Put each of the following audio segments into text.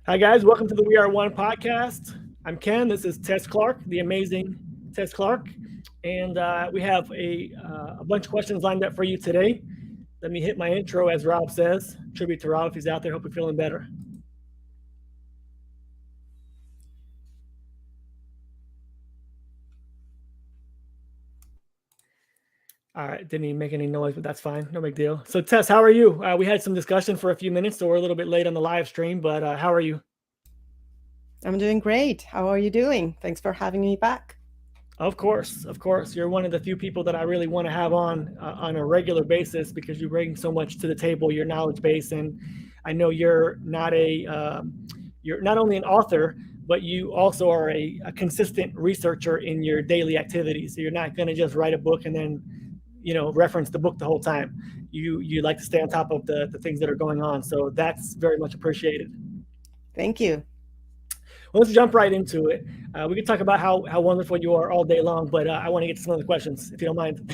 Hi, guys. Welcome to the We Are One podcast. I'm Ken. This is Tess Clark, the amazing Tess Clark. And we have a bunch of questions lined up for you today. Let me hit my intro, as Rob says. Tribute to Rob if he's out there. Hope you're feeling better. All right. Didn't even make any noise, but that's fine. No big deal. So, Tess, how are you? We had some discussion for a few minutes, so we're a little bit late on the live stream, but how are you? I'm doing great. How are you doing? Thanks for having me back. Of course, of course. You're one of the few people that I really want to have on a regular basis because you bring so much to the table, your knowledge base, and I know you're not only an author, but you also are a consistent researcher in your daily activities. So you're not going to just write a book and then reference the book the whole time. You like to stay on top of the things that are going on. So that's very much appreciated. Thank you. Well, let's jump right into it. We could talk about how wonderful you are all day long, but I want to get to some of the questions, if you don't mind.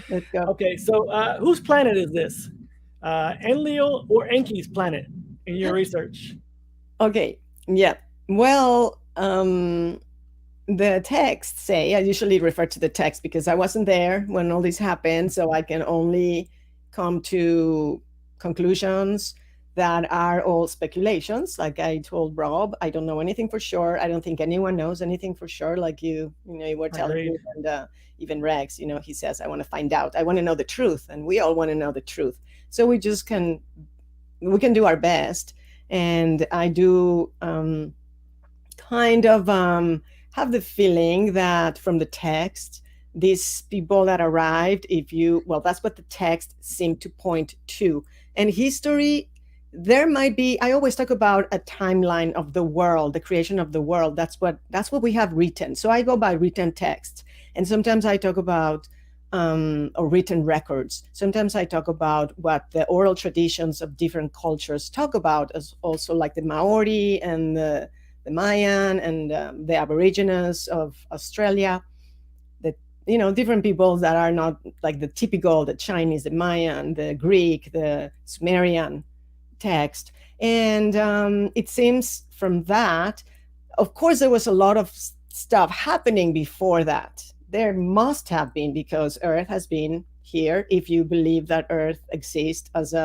Let's go. Okay, so whose planet is this? Enlil or Enki's planet in your research? Okay. Yeah. Well, the texts say, I usually refer to the text because I wasn't there when all this happened, so I can only come to conclusions that are all speculations. Like I told Rob, I don't know anything for sure. I don't think anyone knows anything for sure. Like you were telling me, and even Rex, he says, I want to find out. I want to know the truth, and we all want to know the truth. So we can do our best, and I do kind of have the feeling that from the text, these people that arrived, that's what the text seemed to point to. And history, there might be, I always talk about a timeline of the world, the creation of the world. That's what we have written. So I go by written text. And sometimes I talk about or written records. Sometimes I talk about what the oral traditions of different cultures talk about, as also like the Maori and the Mayan and the Aborigines of Australia. Different peoples that are not like the typical, the Chinese, the Mayan, the Greek, the Sumerian text. And it seems from that, of course, there was a lot of stuff happening before that. There must have been, because Earth has been here, if you believe that Earth exists as we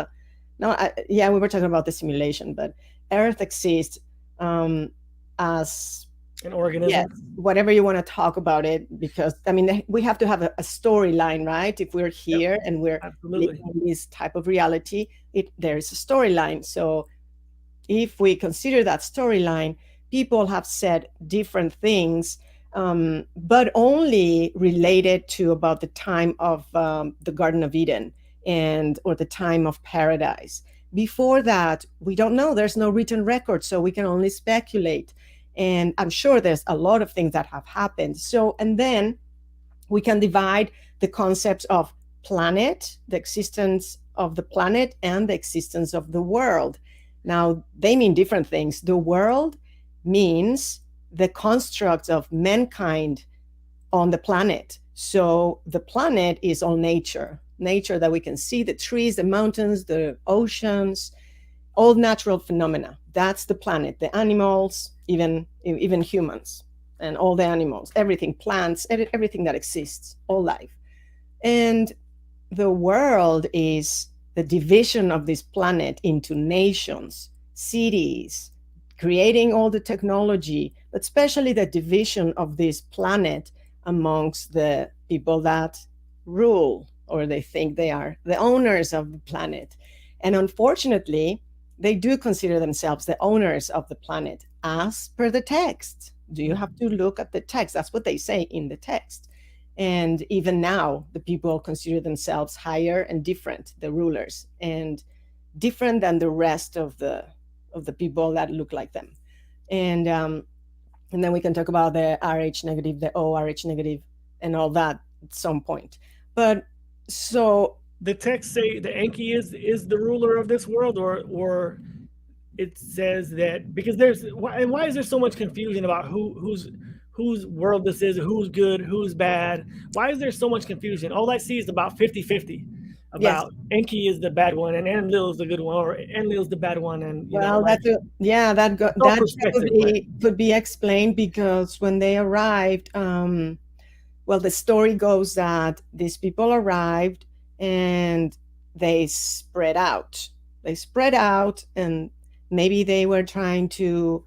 were talking about the simulation, but Earth exists as an organism. Yes, whatever you want to talk about it, because we have to have a storyline, right? If we're here and we're living in this type of reality, there's a storyline. So if we consider that storyline, people have said different things, but only related to about the time of the Garden of Eden or the time of paradise. Before that, we don't know. There's no written record, so we can only speculate. And I'm sure there's a lot of things that have happened. So, and then we can divide the concepts of planet, the existence of the planet, and the existence of the world. Now, they mean different things. The world means the construct of mankind on the planet. So the planet is all nature that we can see, the trees, the mountains, the oceans, all natural phenomena. That's the planet, the animals, even humans and all the animals, everything, plants, everything that exists, all life. And the world is the division of this planet into nations, cities, creating all the technology, but especially the division of this planet amongst the people that rule, or they think they are the owners of the planet. And unfortunately, they do consider themselves the owners of the planet as per the text. Do you have to look at the text? That's what they say in the text. And even now, the people consider themselves higher and different, the rulers, and different than the rest of the people that look like them. And then we can talk about the RH negative, the ORH negative, and all that at some point. But so the text say the Enki is the ruler of this world, or it says that, because why is there so much confusion about whose world this is, who's good, who's bad? Why is there so much confusion? All I see is about 50-50. about Enki is the bad one and Enlil is the good one, or Enlil is the bad one, and well, that could be explained because when they arrived, well, the story goes that these people arrived and they spread out. They spread out, and maybe they were trying to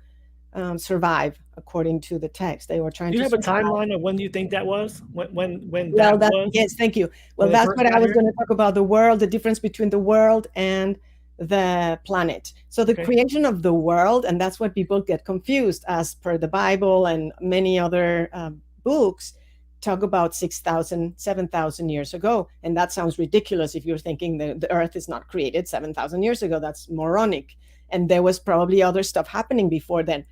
survive, according to the text. They were trying to. Do you have a timeline of when you think that was? When well, that was? Yes, thank you. Well, that's what I was going to talk about, the world, the difference between the world and the planet. So the creation of the world, and that's what people get confused, as per the Bible and many other books, talk about 6,000, 7,000 years ago. And that sounds ridiculous if you're thinking the earth is not created 7,000 years ago. That's moronic. And there was probably other stuff happening before then.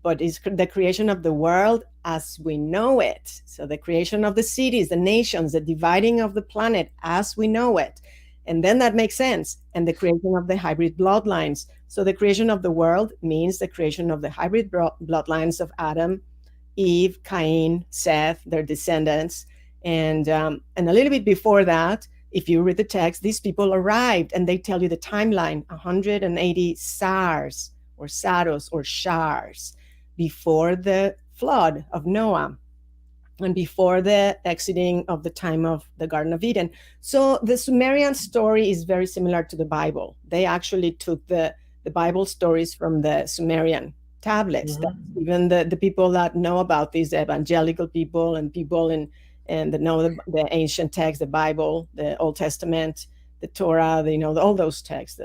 But it's the creation of the world as we know it. So the creation of the cities, the nations, the dividing of the planet as we know it. And then that makes sense. And the creation of the hybrid bloodlines. So the creation of the world means the creation of the hybrid bloodlines of Adam, Eve, Cain, Seth, their descendants. And a little bit before that, if you read the text, these people arrived and they tell you the timeline, 180 SARS or Saros or Shars before the flood of Noah and before the exiting of the time of the Garden of Eden. So the Sumerian story is very similar to the Bible. They actually took the Bible stories from the Sumerian tablets. Mm-hmm. Even the people that know about these evangelical people and people that know the ancient text, the Bible, the Old Testament, the Torah, they know all those texts.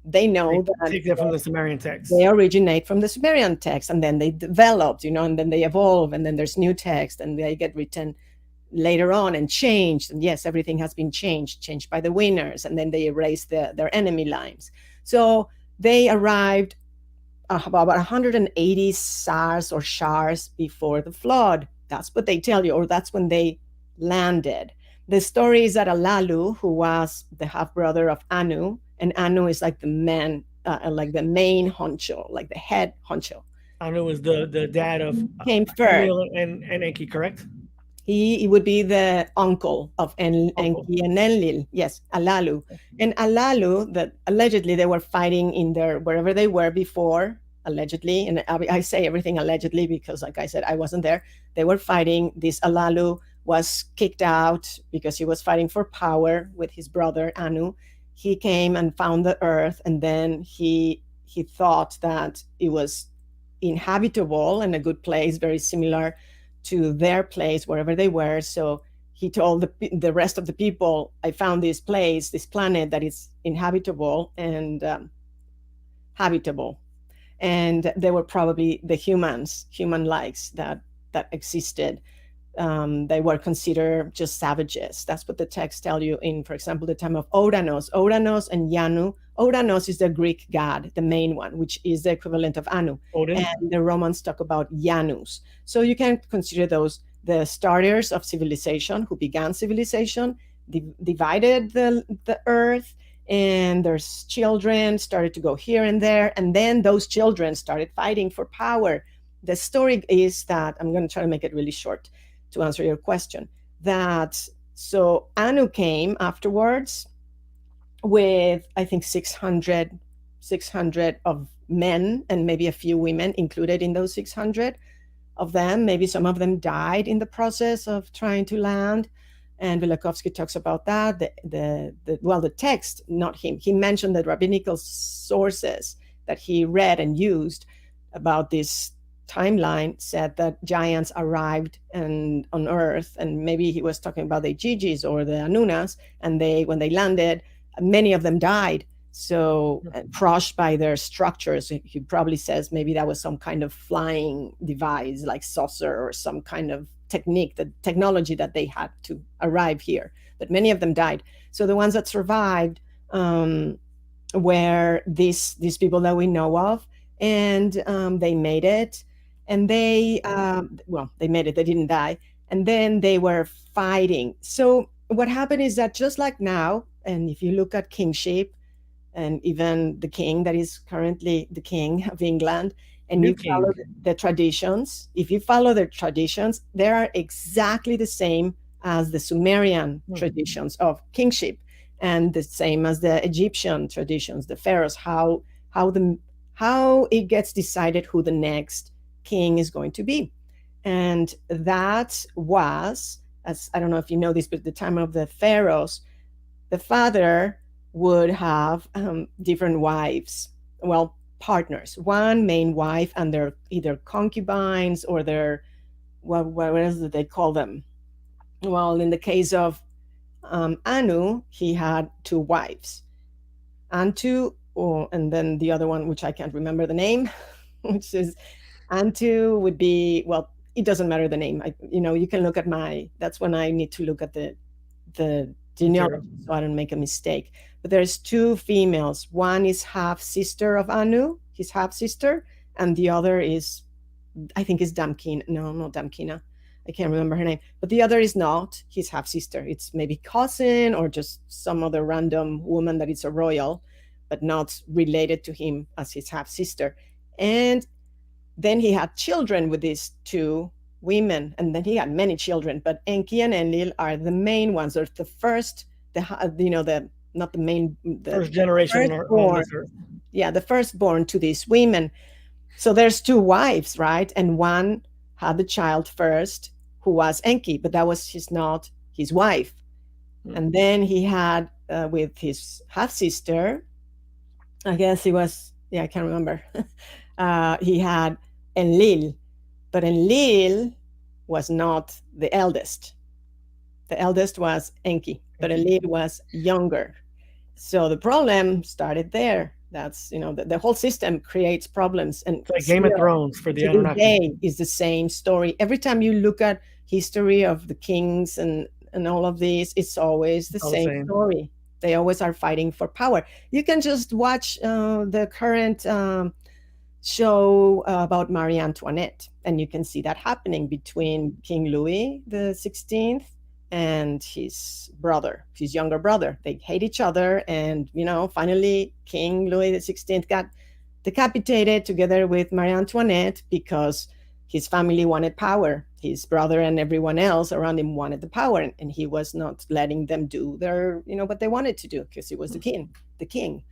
They know that take that from the Sumerian text. They originate from the Sumerian text, and then they developed, and then they evolve, and then there's new text, and they get written later on and changed. And yes, everything has been changed by the winners, and then they erase their enemy lines. So they arrived about 180 SARS or Shars before the flood. That's what they tell you, or that's when they landed. The story is that Alalu, who was the half-brother of Anu, and Anu is like the man, like the main honcho, like the head honcho. Anu is the dad of came first. And Enki, correct? He would be the uncle of Enki and Enlil. Yes, Alalu. And Alalu, that allegedly they were fighting in wherever they were before, allegedly, and I say everything allegedly because, like I said, I wasn't there. They were fighting. This Alalu was kicked out because he was fighting for power with his brother Anu. He came and found the earth, and then he thought that it was inhabitable and a good place, very similar to their place wherever they were. So he told the rest of the people, I found this place, this planet that is inhabitable and habitable. And they were probably the human likes that existed. They were considered just savages. That's what the texts tell you in, for example, the time of Ouranos and Yanu. Ouranos is the Greek god, the main one, which is the equivalent of Anu. Odin. And the Romans talk about Janus. So you can consider those the starters of civilization, who began civilization, divided the earth, and their children started to go here and there. And then those children started fighting for power. The story is that, I'm going to try to make it really short to answer your question, that so Anu came afterwards with, I think, 600 of men and maybe a few women included in those 600 of them. Maybe some of them died in the process of trying to land. And Vilakovski talks about that. The text, not him. He mentioned the rabbinical sources that he read and used about this timeline said that giants arrived on Earth, and maybe he was talking about the Gigis or the Anunas, and when they landed, many of them died. So crushed by their structures. He probably says maybe that was some kind of flying device like saucer or some kind of technology that they had to arrive here. But many of them died. So the ones that survived were these people that we know of, and they made it. And they made it, they didn't die. And then they were fighting. So what happened is that just like now, and if you look at kingship, and even the king that is currently the king of England, and you follow the traditions, if you follow their traditions, they are exactly the same as the Sumerian traditions of kingship. and the same as the Egyptian traditions, the pharaohs, how it gets decided who the next king is going to be. And that was, as I don't know if you know this, but at the time of the pharaohs, the father would have different wives, well, partners, one main wife and their either concubines or their, what else do they call them? Well, in the case of Anu, he had two wives, Antu, and then the other one, which I can't remember the name, which is Antu would be, well, it doesn't matter the name. You can look at that's when I need to look at the genealogy so I don't make a mistake. But there's two females. One is half sister of Anu, his half sister, and the other is, I think, is Damkina. No, not Damkina. I can't remember her name. But the other is not his half sister. It's maybe cousin or just some other random woman that is a royal, but not related to him as his half sister. And then he had children with these two women, and then he had many children, but Enki and Enlil are the main ones, or the first, not the main, the first generation on this earth. Yeah, the firstborn to these women. So there's two wives, right? And one had the child first, who was Enki, but that was not his wife. And then he had with his half sister, I guess he was, I can't remember. He had Enlil, but Enlil was not the eldest. The eldest was Enki, but Enlil was younger. So the problem started there. That's, the whole system creates problems. And it's like Game of Thrones for the Annunaki. Is the same story. Every time you look at history of the kings and all of these, it's always the same story. They always are fighting for power. You can just watch the current show about Marie Antoinette, and you can see that happening between King Louis the 16th and his younger brother. They hate each other, and finally King Louis the 16th got decapitated together with Marie Antoinette because his family wanted power. His brother and everyone else around him wanted the power, and he was not letting them do their, what they wanted to do, because he was the king.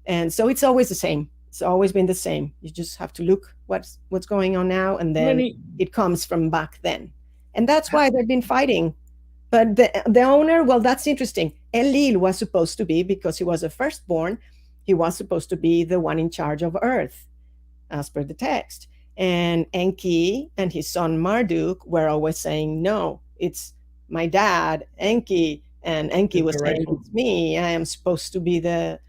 And so it's always the same. It's always been the same. You just have to look what's going on now, and then it comes from back then. And that's why they've been fighting. But the owner, well, that's interesting. Enlil was supposed to be, because he was a firstborn, he was supposed to be the one in charge of Earth, as per the text. And Enki and his son Marduk were always saying, no, it's my dad, Enki. And Enki was saying, it's me. I am supposed to be the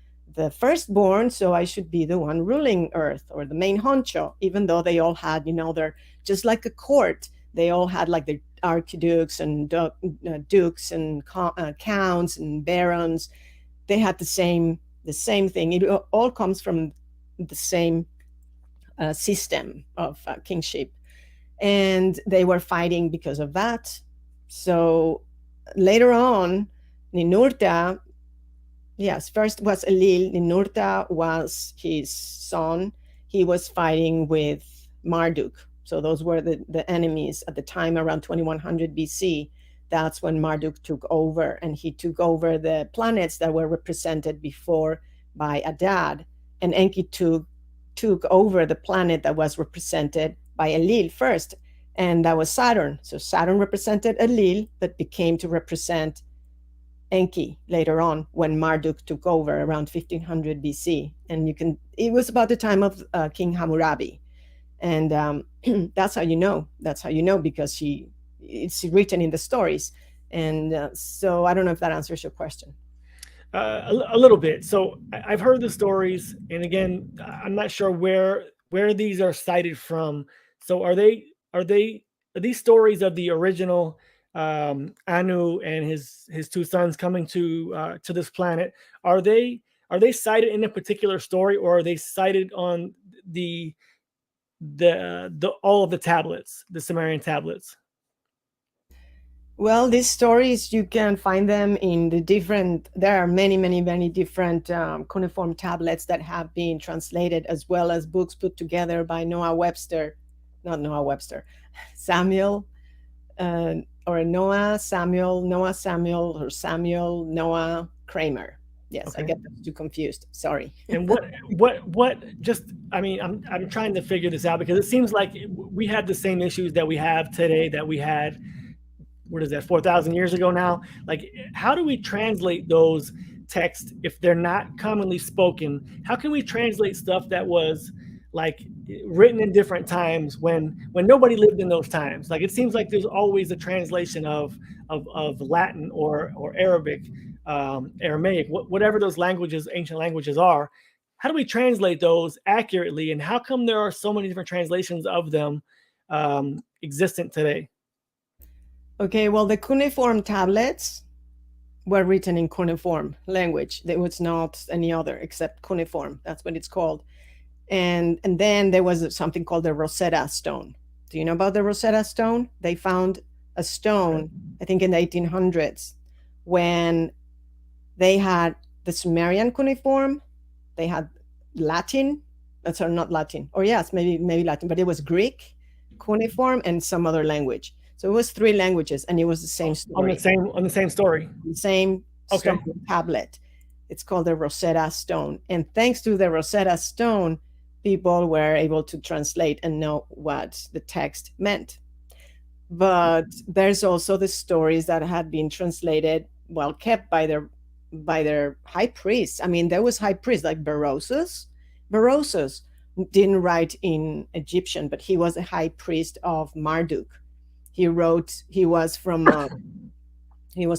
firstborn, so I should be the one ruling Earth, or the main honcho, even though they all had, they're just like a court. They all had like the archidukes and dukes and counts and barons. They had the same thing. It all comes from the same system of kingship, and they were fighting because of that. So later on, Ninurta, yes, first was Enlil. Ninurta was his son. He was fighting with Marduk. So those were the enemies at the time, around 2100 BC. That's when Marduk took over, and he took over the planets that were represented before by Adad. And Enki took over the planet that was represented by Enlil first, and that was Saturn. So Saturn represented Enlil, but became to represent Enki later on when Marduk took over around 1500 BC. And it was about the time of King Hammurabi. And that's how you know. That's how you know, because it's written in the stories. And so I don't know if that answers your question. A little bit. So I've heard the stories, and again, I'm not sure where these are cited from. So are these stories of the original Anu and his two sons coming to this planet? Are they cited in a particular story, or are they cited on the all of the tablets, the Sumerian tablets? Well, these stories, you can find them in there are many, many, many different cuneiform tablets that have been translated, as well as books put together by Samuel, or Noah, Samuel, Kramer. Yes, Okay. I get those two confused. Sorry. And what just, I mean, I'm trying to figure this out, because it seems like we had the same issues that we have today that we had, what is that, 4,000 years ago now? Like, how do we translate those texts if they're not commonly spoken? How can we translate stuff that was like written in different times when nobody lived in those times? Like, it seems like there's always a translation of Latin or Arabic, Aramaic, whatever those languages, ancient languages are. How do we translate those accurately, and how come there are so many different translations of them existent today? Okay, well, the cuneiform tablets were written in cuneiform language. There was not any other except cuneiform. That's what it's called. And then there was something called the Rosetta Stone. Do you know about the Rosetta Stone? They found a stone, I think in the 1800s, when they had the Sumerian cuneiform, they had Latin, sorry, not Latin, or yes, maybe Latin, but it was Greek cuneiform and some other language. So it was 3 languages, and it was the same story. On the same story. The same stone tablet. It's called the Rosetta Stone. And thanks to the Rosetta Stone, people were able to translate and know what the text meant. But there's also the stories that had been translated, well, kept by their high priests. I mean, there was high priests like Berosus. Berosus didn't write in Egyptian, but he was a high priest of Marduk. He was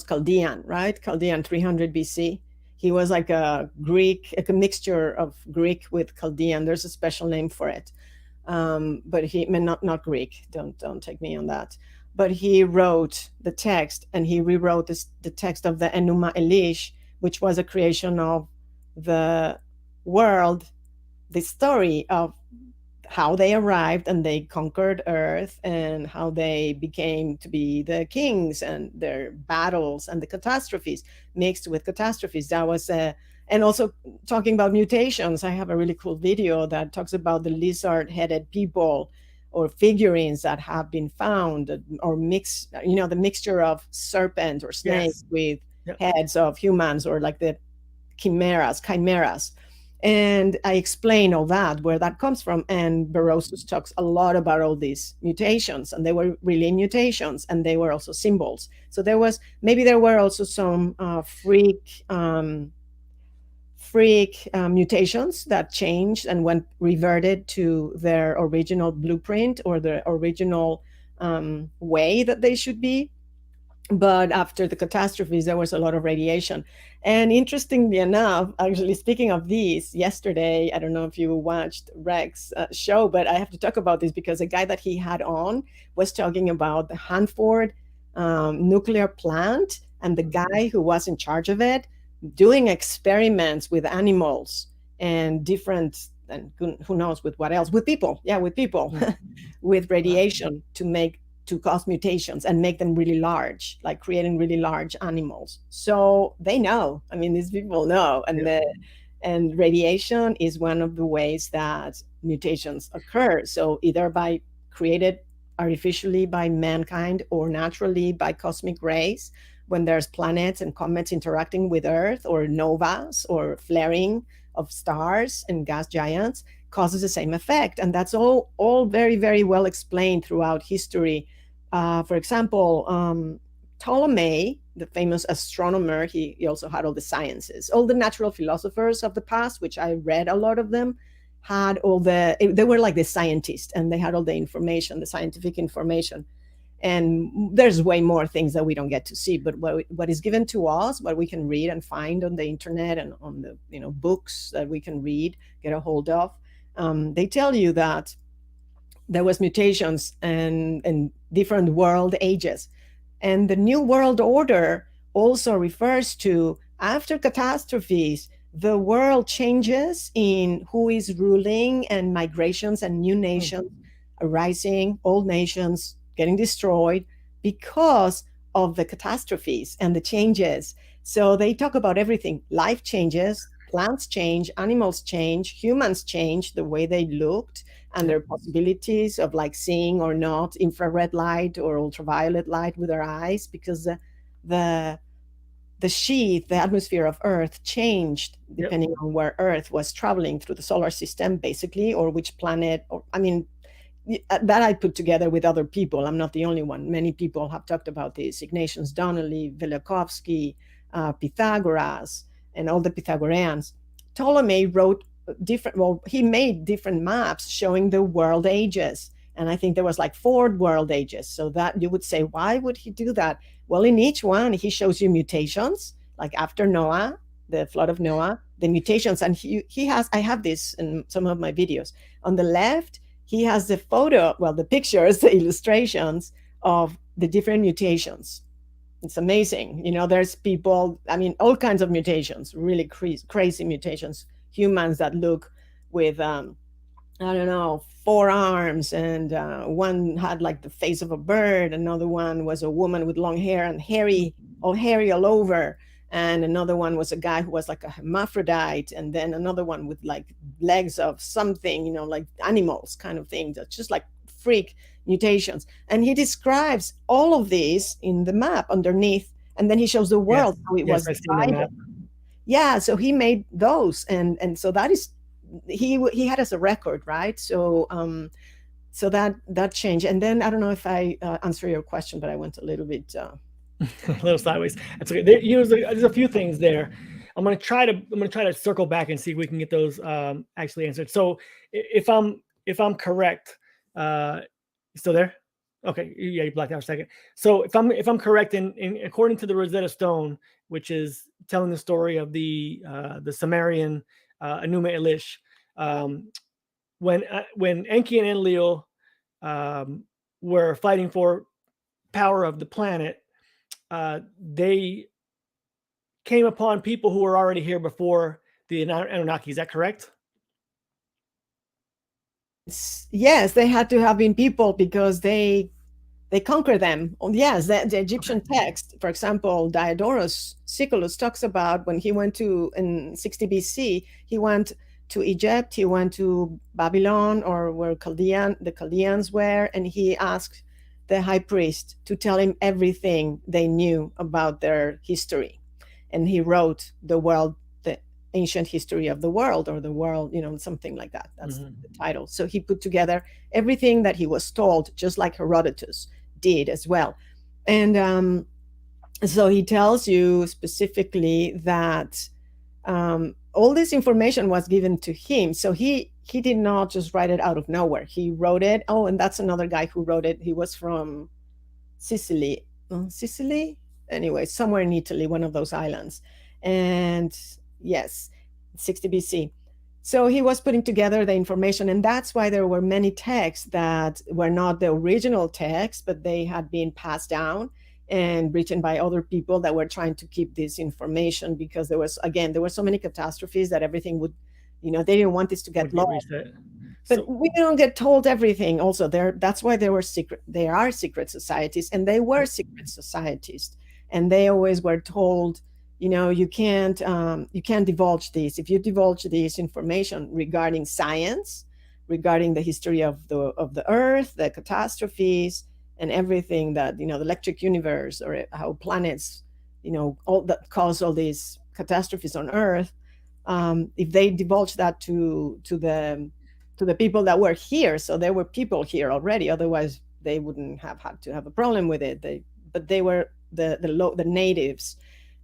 Chaldean, right? Chaldean, 300 BC. He was like a Greek, like a mixture of Greek with Chaldean. There's a special name for it. But he, not Greek, don't take me on that. But he wrote the text, and he rewrote the text of the Enuma Elish, which was a creation of the world, the story of how they arrived and they conquered Earth, and how they became to be the kings, and their battles and the catastrophes mixed with catastrophes. That was and also talking about mutations. I have a really cool video that talks about the lizard-headed people or figurines that have been found, or the mixture of serpent or snake with heads of humans, or like the chimeras. And I explain all that, where that comes from. And Berosus talks a lot about all these mutations, and they were really mutations, and they were also symbols. So there were also some freak mutations that changed and went reverted to their original blueprint, or the original way that they should be. But after the catastrophes, there was a lot of radiation. And interestingly enough, actually, speaking of these, yesterday, I don't know if you watched Rex's show, but I have to talk about this because the guy that he had on was talking about the Hanford nuclear plant, and the guy who was in charge of it doing experiments with animals and different, and who knows with what else, with people, with radiation to cause mutations and make them really large, like creating really large animals. So they know. I mean, these people know, and radiation is one of the ways that mutations occur. So either created artificially by mankind, or naturally by cosmic rays, when there's planets and comets interacting with Earth, or novas, or flaring of stars and gas giants, causes the same effect. And that's all very, very well explained throughout history. For example, Ptolemy, the famous astronomer, he also had all the sciences. All the natural philosophers of the past, which I read a lot of them, had they were like the scientists, and they had all the information, the scientific information. And there's way more things that we don't get to see, but what is given to us, what we can read and find on the internet, and on the books that we can read, get a hold of, they tell you that there was mutations and different world ages. And the New World Order also refers to, after catastrophes, the world changes in who is ruling, and migrations and new nations arising, old nations getting destroyed because of the catastrophes and the changes. So they talk about everything. Life changes, plants change, animals change, humans change the way they looked, and their possibilities of like seeing or not infrared light or ultraviolet light with their eyes, because the the sheath, the atmosphere of Earth changed depending on where Earth was traveling through the solar system, basically, or which planet. Or I mean, that I put together with other people. I'm not the only one. Many people have talked about this. Ignatius Donnelly, Vilakovski, Pythagoras, and all the Pythagoreans. Ptolemy wrote he made different maps showing the world ages. And I think there was like 4 world ages. So that you would say, why would he do that? Well, in each one, he shows you mutations, like after Noah, the flood of Noah, the mutations. And he has, I have this in some of my videos. On the left, he has the the pictures, the illustrations of the different mutations. It's amazing. There's people, I mean, all kinds of mutations, really crazy mutations, humans that look with, I don't know, 4 arms, and one had like the face of a bird. Another one was a woman with long hair and hairy all over. And another one was a guy who was like a hermaphrodite. And then another one with like legs of something, like animals kind of thing. That's just like freak mutations. And he describes all of these in the map underneath. And then he shows the world how it was divided. Yeah, so he made those. And so that is, he had as a record, right? So so that changed. And then I don't know if I answer your question, but I went a little bit a little sideways. That's okay. There's a few things there. I'm gonna try to circle back and see if we can get those actually answered. So if I'm correct, still there? Okay, yeah, you blacked out for a second. So if I'm correct, in according to the Rosetta Stone, which is telling the story of the Sumerian Enuma Elish, when Enki and Enlil were fighting for power of the planet, they came upon people who were already here before the Anunnaki. Is that correct? Yes, they had to have been people because they conquered them. Yes, the Egyptian text, for example, Diodorus Siculus talks about when he went in 60 BC, he went to Egypt, he went to Babylon, or where the Chaldeans were, and he asked the high priest to tell him everything they knew about their history. And he wrote the ancient history of the world, or the world, something like that. That's the title. So he put together everything that he was told, just like Herodotus did as well. And so he tells you specifically that all this information was given to him. So he did not just write it out of nowhere. He wrote it. Oh, and that's another guy who wrote it. He was from Sicily. Anyway, somewhere in Italy, one of those islands. And yes, 60 BC. So he was putting together the information, and that's why there were many texts that were not the original text, but they had been passed down and written by other people that were trying to keep this information, because there were so many catastrophes that everything would, they didn't want this to get lost. But we don't get told everything. Also, that's why there are secret societies, and they were secret societies, and they always were told, you can't divulge this. If you divulge this information regarding science, regarding the history of the Earth, the catastrophes, and everything that, the electric universe, or how planets, all that cause all these catastrophes on Earth, if they divulge that to the people that were here, so there were people here already, otherwise they wouldn't have had to have a problem with it. But they were the natives.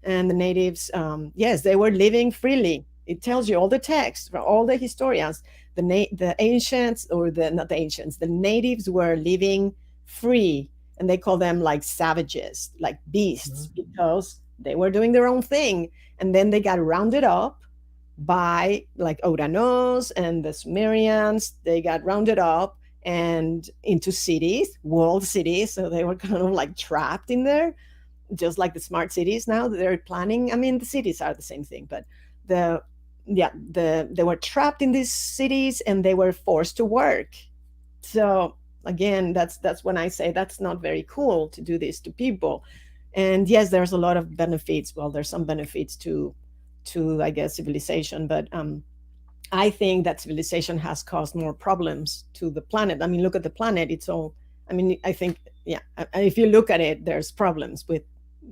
And the natives, yes, they were living freely. It tells you all the texts from all the historians. The ancients, or not the ancients, the natives were living free, and they call them like savages, like beasts, because they were doing their own thing. And then they got rounded up by like Uranos and the Sumerians. They got rounded up and into cities, world cities. So they were kind of like trapped in there, just like the smart cities now that they're planning. I mean, the cities are the same thing, but they were trapped in these cities, and they were forced to work. So again, that's when I say that's not very cool to do this to people. And yes, there's a lot of benefits. Well, there's some benefits to I guess civilization, but I think that civilization has caused more problems to the planet. I mean, look at the planet. It's all, I mean, I think, yeah, if you look at it, there's problems with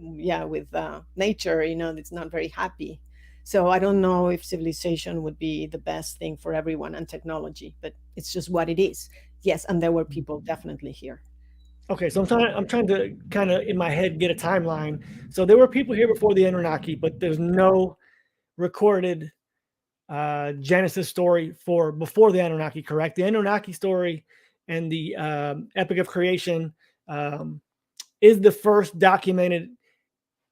with nature, it's not very happy. So I don't know if civilization would be the best thing for everyone, and technology, but it's just what it is. Yes, and there were people definitely here. Okay, so I'm trying to kind of in my head get a timeline. So there were people here before the Anunnaki, but there's no recorded Genesis story for before the Anunnaki, correct? The Anunnaki story and the Epic of Creation is the first documented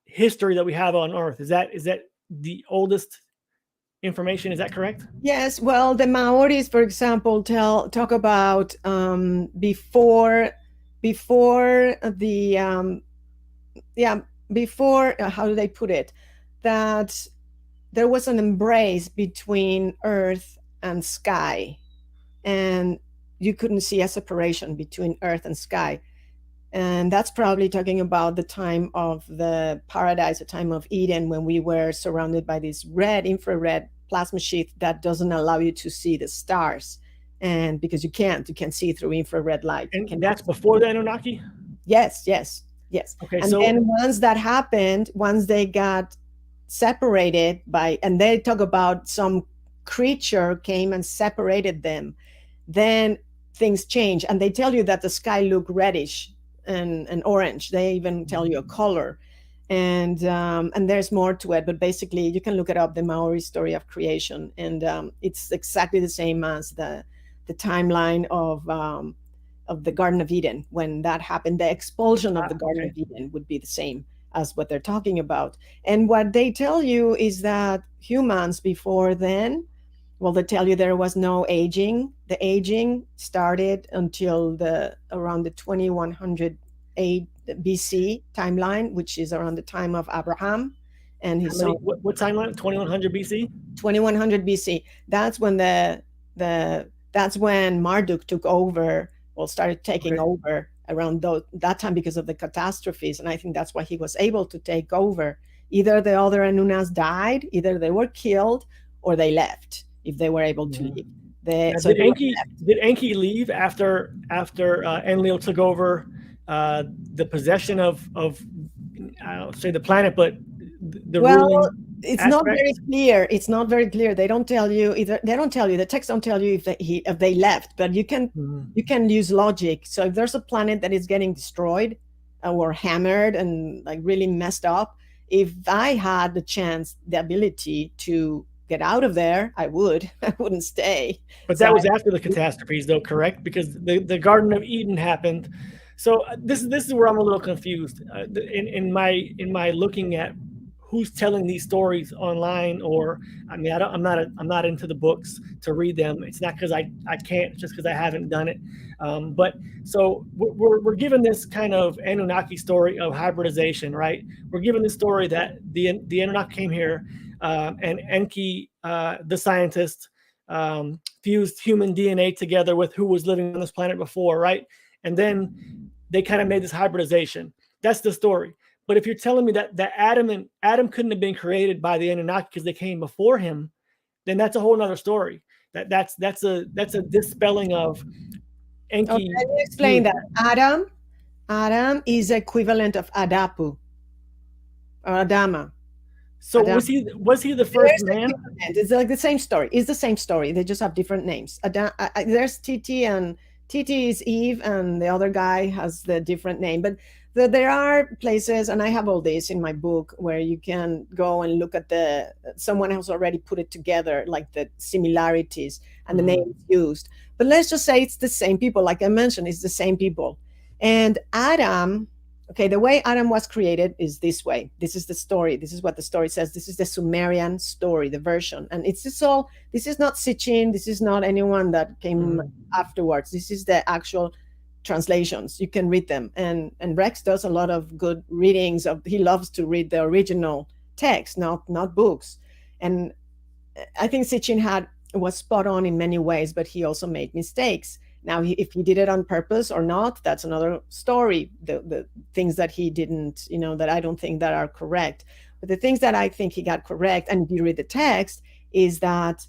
history that we have on Earth. Is that the oldest information? Is that correct? Yes. Well, the Maoris, for example, talk about before the before how do they put it, that there was an embrace between earth and sky, and you couldn't see a separation between earth and sky. And that's probably talking about the time of the paradise, the time of Eden, when we were surrounded by this red infrared plasma sheath that doesn't allow you to see the stars. And because you can't see through infrared light. And that's before the Anunnaki? Yes. Okay, and then once that happened, once they got separated and they talk about some creature came and separated them, then things change. And they tell you that the sky looked reddish and orange. They even tell you a color. And there's more to it, but basically you can look it up, the Maori story of creation. And it's exactly the same as the timeline of the Garden of Eden. When that happened, the expulsion of the Garden of Eden would be the same as what they're talking about. And what they tell you is that humans before then, well, they tell you there was no aging. The aging started until around the 2100 BC timeline, which is around the time of Abraham and his son. What timeline? 2100 BC? 2100 BC. That's when that's when Marduk took over, or started taking over around that time because of the catastrophes. And I think that's why he was able to take over. Either the other Anunnas died, either they were killed, or they left if they were able to leave. Did Enki leave after Enlil took over the possession of I don't say the planet, but the ruling? It's not very clear. It's not very clear. They don't tell you either. They don't tell you. The texts don't tell you if they left, but you can use logic. So if there's a planet that is getting destroyed or hammered and like really messed up, if I had the chance, the ability to get out of there, I wouldn't stay. But that was after the catastrophes, though, correct? Because the Garden of Eden happened. So this is where I'm a little confused in my looking at who's telling these stories online. Or I mean, I'm not into the books to read them. It's not because I can't, it's just because I haven't done it. But so we're given this kind of Anunnaki story of hybridization, right? We're given this story that the Anunnaki came here, and Enki, the scientist, fused human DNA together with who was living on this planet before, right? And then they kind of made this hybridization. That's the story. But if you're telling me that Adam couldn't have been created by the Anunnaki because they came before him, then that's a whole nother story. That's a dispelling of Enki. Okay, let me explain that. Adam is equivalent of Adapu or Adama. So Adam, was he the first man? It's like the same story. It's the same story. They just have different names. There's Titi, and Titi is Eve, and the other guy has the different name. But there are places, and I have all this in my book, where you can go and look at someone has already put it together, like the similarities and the names used. But let's just say it's the same people. Like I mentioned, it's the same people. And Adam, okay, the way Adam was created is this way. This is the story. This is what the story says. This is the Sumerian story, the version. And this is not Sitchin. This is not anyone that came afterwards. This is the actual translations. You can read them. And Rex does a lot of good readings he loves to read the original text, not books. And I think Sitchin was spot on in many ways, but he also made mistakes. Now, if he did it on purpose or not, that's another story. The things that he didn't, that I don't think that are correct. But the things that I think he got correct, and if you read the text, is that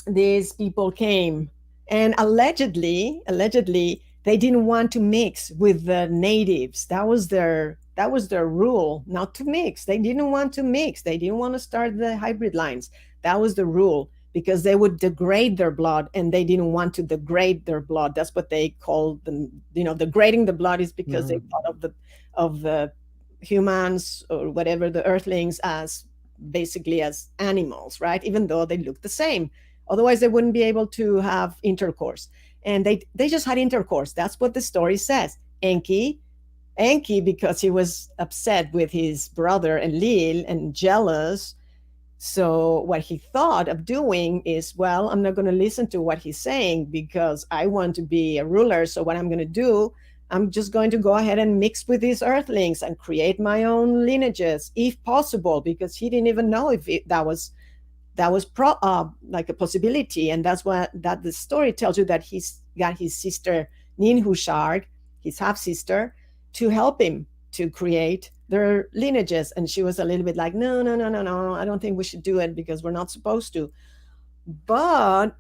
these people came, and allegedly, they didn't want to mix with the natives. That was their rule, not to mix. They didn't want to mix. They didn't want to start the hybrid lines. That was the rule, because they would degrade their blood, and they didn't want to degrade their blood. That's what they called them. Degrading the blood is because they thought of the humans or whatever, the earthlings, as basically as animals, right? Even though they look the same. Otherwise, they wouldn't be able to have intercourse. And they just had intercourse. That's what the story says. Enki, because he was upset with his brother Enlil and jealous. So what he thought of doing is, well, I'm not going to listen to what he's saying because I want to be a ruler. So what I'm going to do, I'm just going to go ahead and mix with these earthlings and create my own lineages, if possible, because he didn't even know if that was like a possibility. And that's that the story tells you, that he's got his sister Ninhushar, his half sister, to help him to create their lineages. And she was a little bit like, no, I don't think we should do it because we're not supposed to. But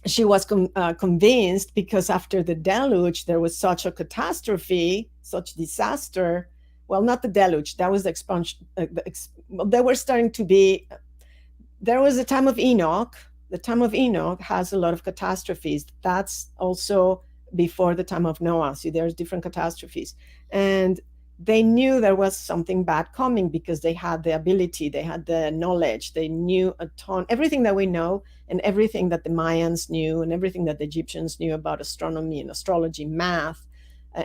she was convinced, because after the deluge, there was such a catastrophe, such disaster. Well, not the deluge, that was the expansion. They were starting to be, there was the time of Enoch. The time of Enoch has a lot of catastrophes. That's also before the time of Noah. See, there's different catastrophes. And they knew there was something bad coming, because they had the ability, they had the knowledge, they knew a ton, everything that we know, and everything that the Mayans knew, and everything that the Egyptians knew about astronomy and astrology, math,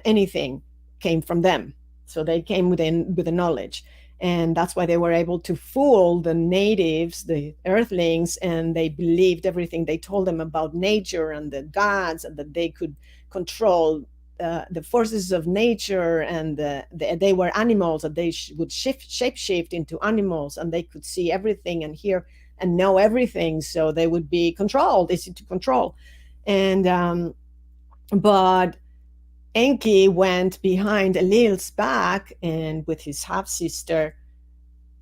anything came from them. So they came with the knowledge. And that's why they were able to fool the natives, the earthlings, and they believed everything they told them about nature and the gods, and that they could control the forces of nature, and they were animals, that they would shape-shift into animals, and they could see everything and hear and know everything, so they would be controlled, easy to control. And but Enki went behind Enlil's back, and with his half-sister,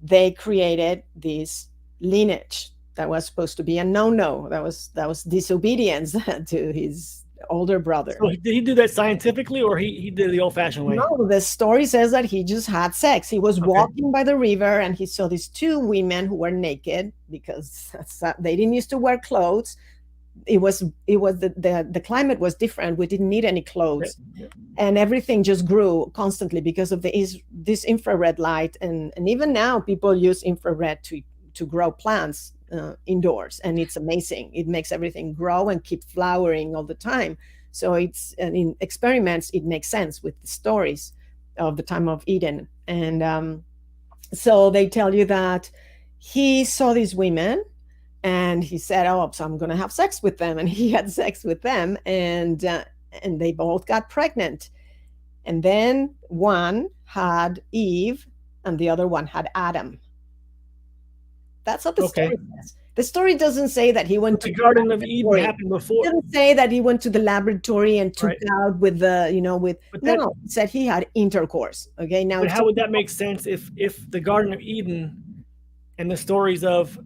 they created this lineage that was supposed to be a no-no. That was disobedience to his older brother. So did he do that scientifically, or he did it the old-fashioned way? No, the story says that he just had sex. He was walking by the river, and he saw these two women who were naked, because they didn't used to wear clothes. It was the climate was different. We didn't need any clothes. And everything just grew constantly because of this infrared light. And even now people use infrared to grow plants indoors, and it's amazing. It makes everything grow and keep flowering all the time. So in experiments, it makes sense with the stories of the time of Eden. And so they tell you that he saw these women, and he said, oh, so I'm going to have sex with them. And he had sex with them, and they both got pregnant. And then one had Eve, and the other one had Adam. That's what the story says. The story doesn't say that he went to the Garden of Eden happened before. It doesn't say that he went to the laboratory and took out with the, no, it said he had intercourse. Okay, now. But how would that make sense if the Garden of Eden and the stories of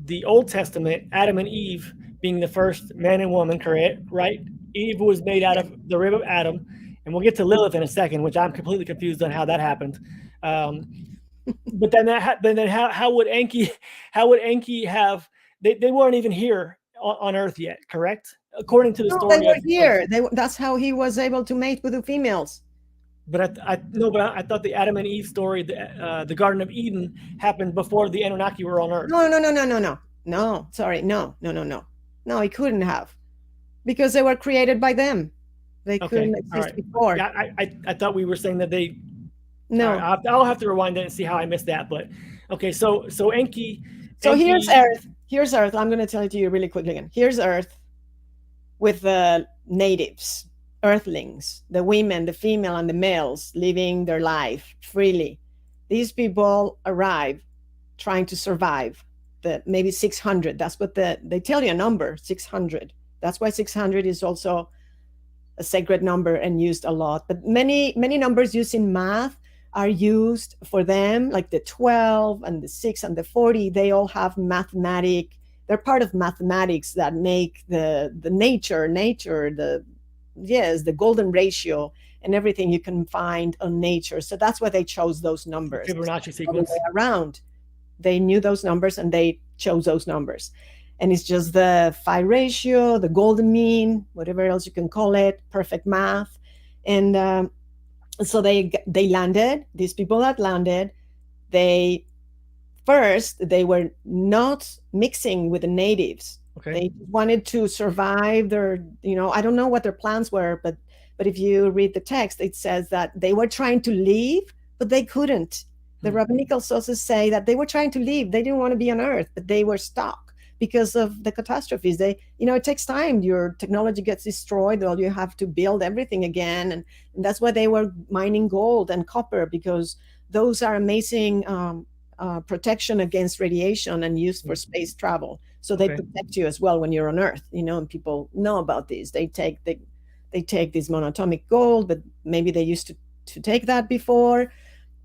the Old Testament, Adam and Eve being the first man and woman, correct? Right? Eve was made out of the rib of Adam, and we'll get to Lilith in a second, which I'm completely confused on how that happened. But then how would Enki have? They weren't even here on Earth yet, correct? According to the story, they were here. That's how he was able to mate with the females. But I thought the Adam and Eve story, the Garden of Eden, happened before the Annunaki were on Earth. No. Sorry, no. No, it couldn't have, because they were created by them. They couldn't exist before. Yeah, I thought we were saying that they. No, I'll have to rewind it and see how I missed that. But okay, so Enki. So here's Earth. Here's Earth. I'm going to tell it to you really quickly again. Here's Earth with the natives, earthlings, the women, the female and the males living their life freely. These people arrive trying to survive. Maybe 600. That's what they tell you a number, 600. That's why 600 is also a sacred number and used a lot. But many numbers used in math are used for them, like the 12 and the 6 and the 40. They all have they're part of mathematics that make the nature, the yes, the golden ratio and everything you can find on nature. So that's why they chose those numbers. Fibonacci All sequence. the way around, they knew those numbers and they chose those numbers. And it's just the phi ratio, the golden mean, whatever else you can call it, perfect math. And so they landed. These people that landed, they were not mixing with the natives. Okay. They wanted to survive their, I don't know what their plans were, but if you read the text, it says that they were trying to leave, but they couldn't. The rabbinical sources say that they were trying to leave. They didn't want to be on Earth, but they were stuck because of the catastrophes. It takes time. Your technology gets destroyed, or you have to build everything again. And that's why they were mining gold and copper, because those are amazing protection against radiation and used for space travel. So they protect you as well when you're on Earth, and people know about these. They take this monatomic gold, but maybe they used to take that before,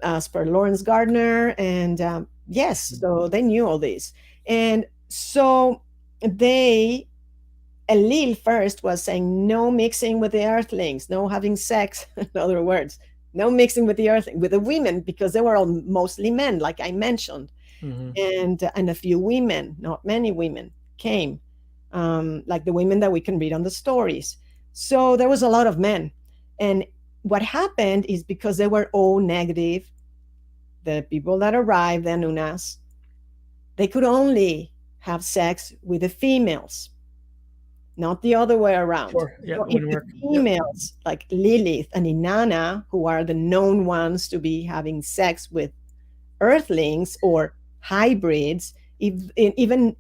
as per Lawrence Gardner. And yes, so they knew all this. And so Enlil first was saying no mixing with the earthlings, no having sex, in other words, no mixing with the earthling, with the women, because they were all mostly men, like I mentioned. And a few women, not many women, came, like the women that we can read on the stories. So there was a lot of men. And what happened is, because they were O negative, the people that arrived, the Anunas, they could only have sex with the females, not the other way around. Sure. Yeah, so if the females, like Lilith and Inanna, who are the known ones to be having sex with earthlings or hybrids, even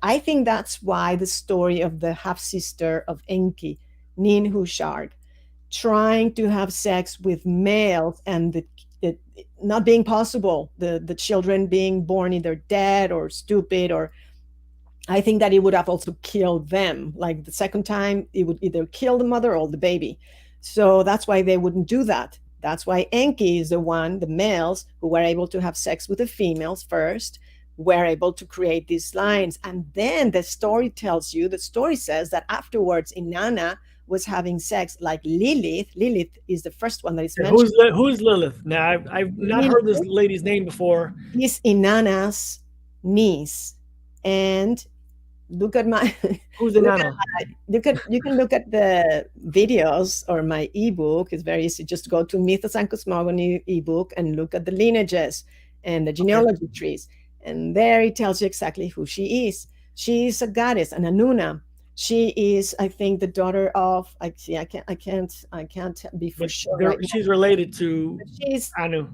I think that's why the story of the half-sister of Enki, Nin Hushard, trying to have sex with males and it not being possible, the children being born either dead or stupid, or I think that it would have also killed them. Like the second time, it would either kill the mother or the baby. So that's why they wouldn't do that. That's why Enki is the males who were able to have sex with the females first, were able to create these lines. And then the story says that afterwards Inanna was having sex like Lilith. Lilith is the first one that is mentioned. Who's Lilith? Now, I've not heard this lady's name before. He's Inanna's niece. And look at my who's Inanna? You can look at the videos or my ebook. It's very easy. Just go to Mythos and Cosmogony ebook and look at the lineages and the genealogy trees. And there it tells you exactly who she is. She is a goddess, an Annuna. She is, I think, the daughter of. I can't be for sure. Right, she's related to Anu.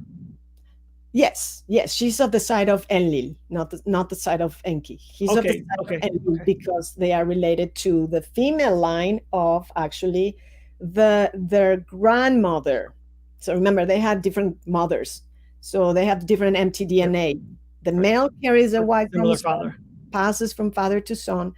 Yes, she's of the side of Enlil, not the side of Enki. He's of the side of Enlil because they are related to the female line of actually their grandmother. So remember, they had different mothers, so they have different mtDNA. The male carries a Y chromosome, passes from father to son.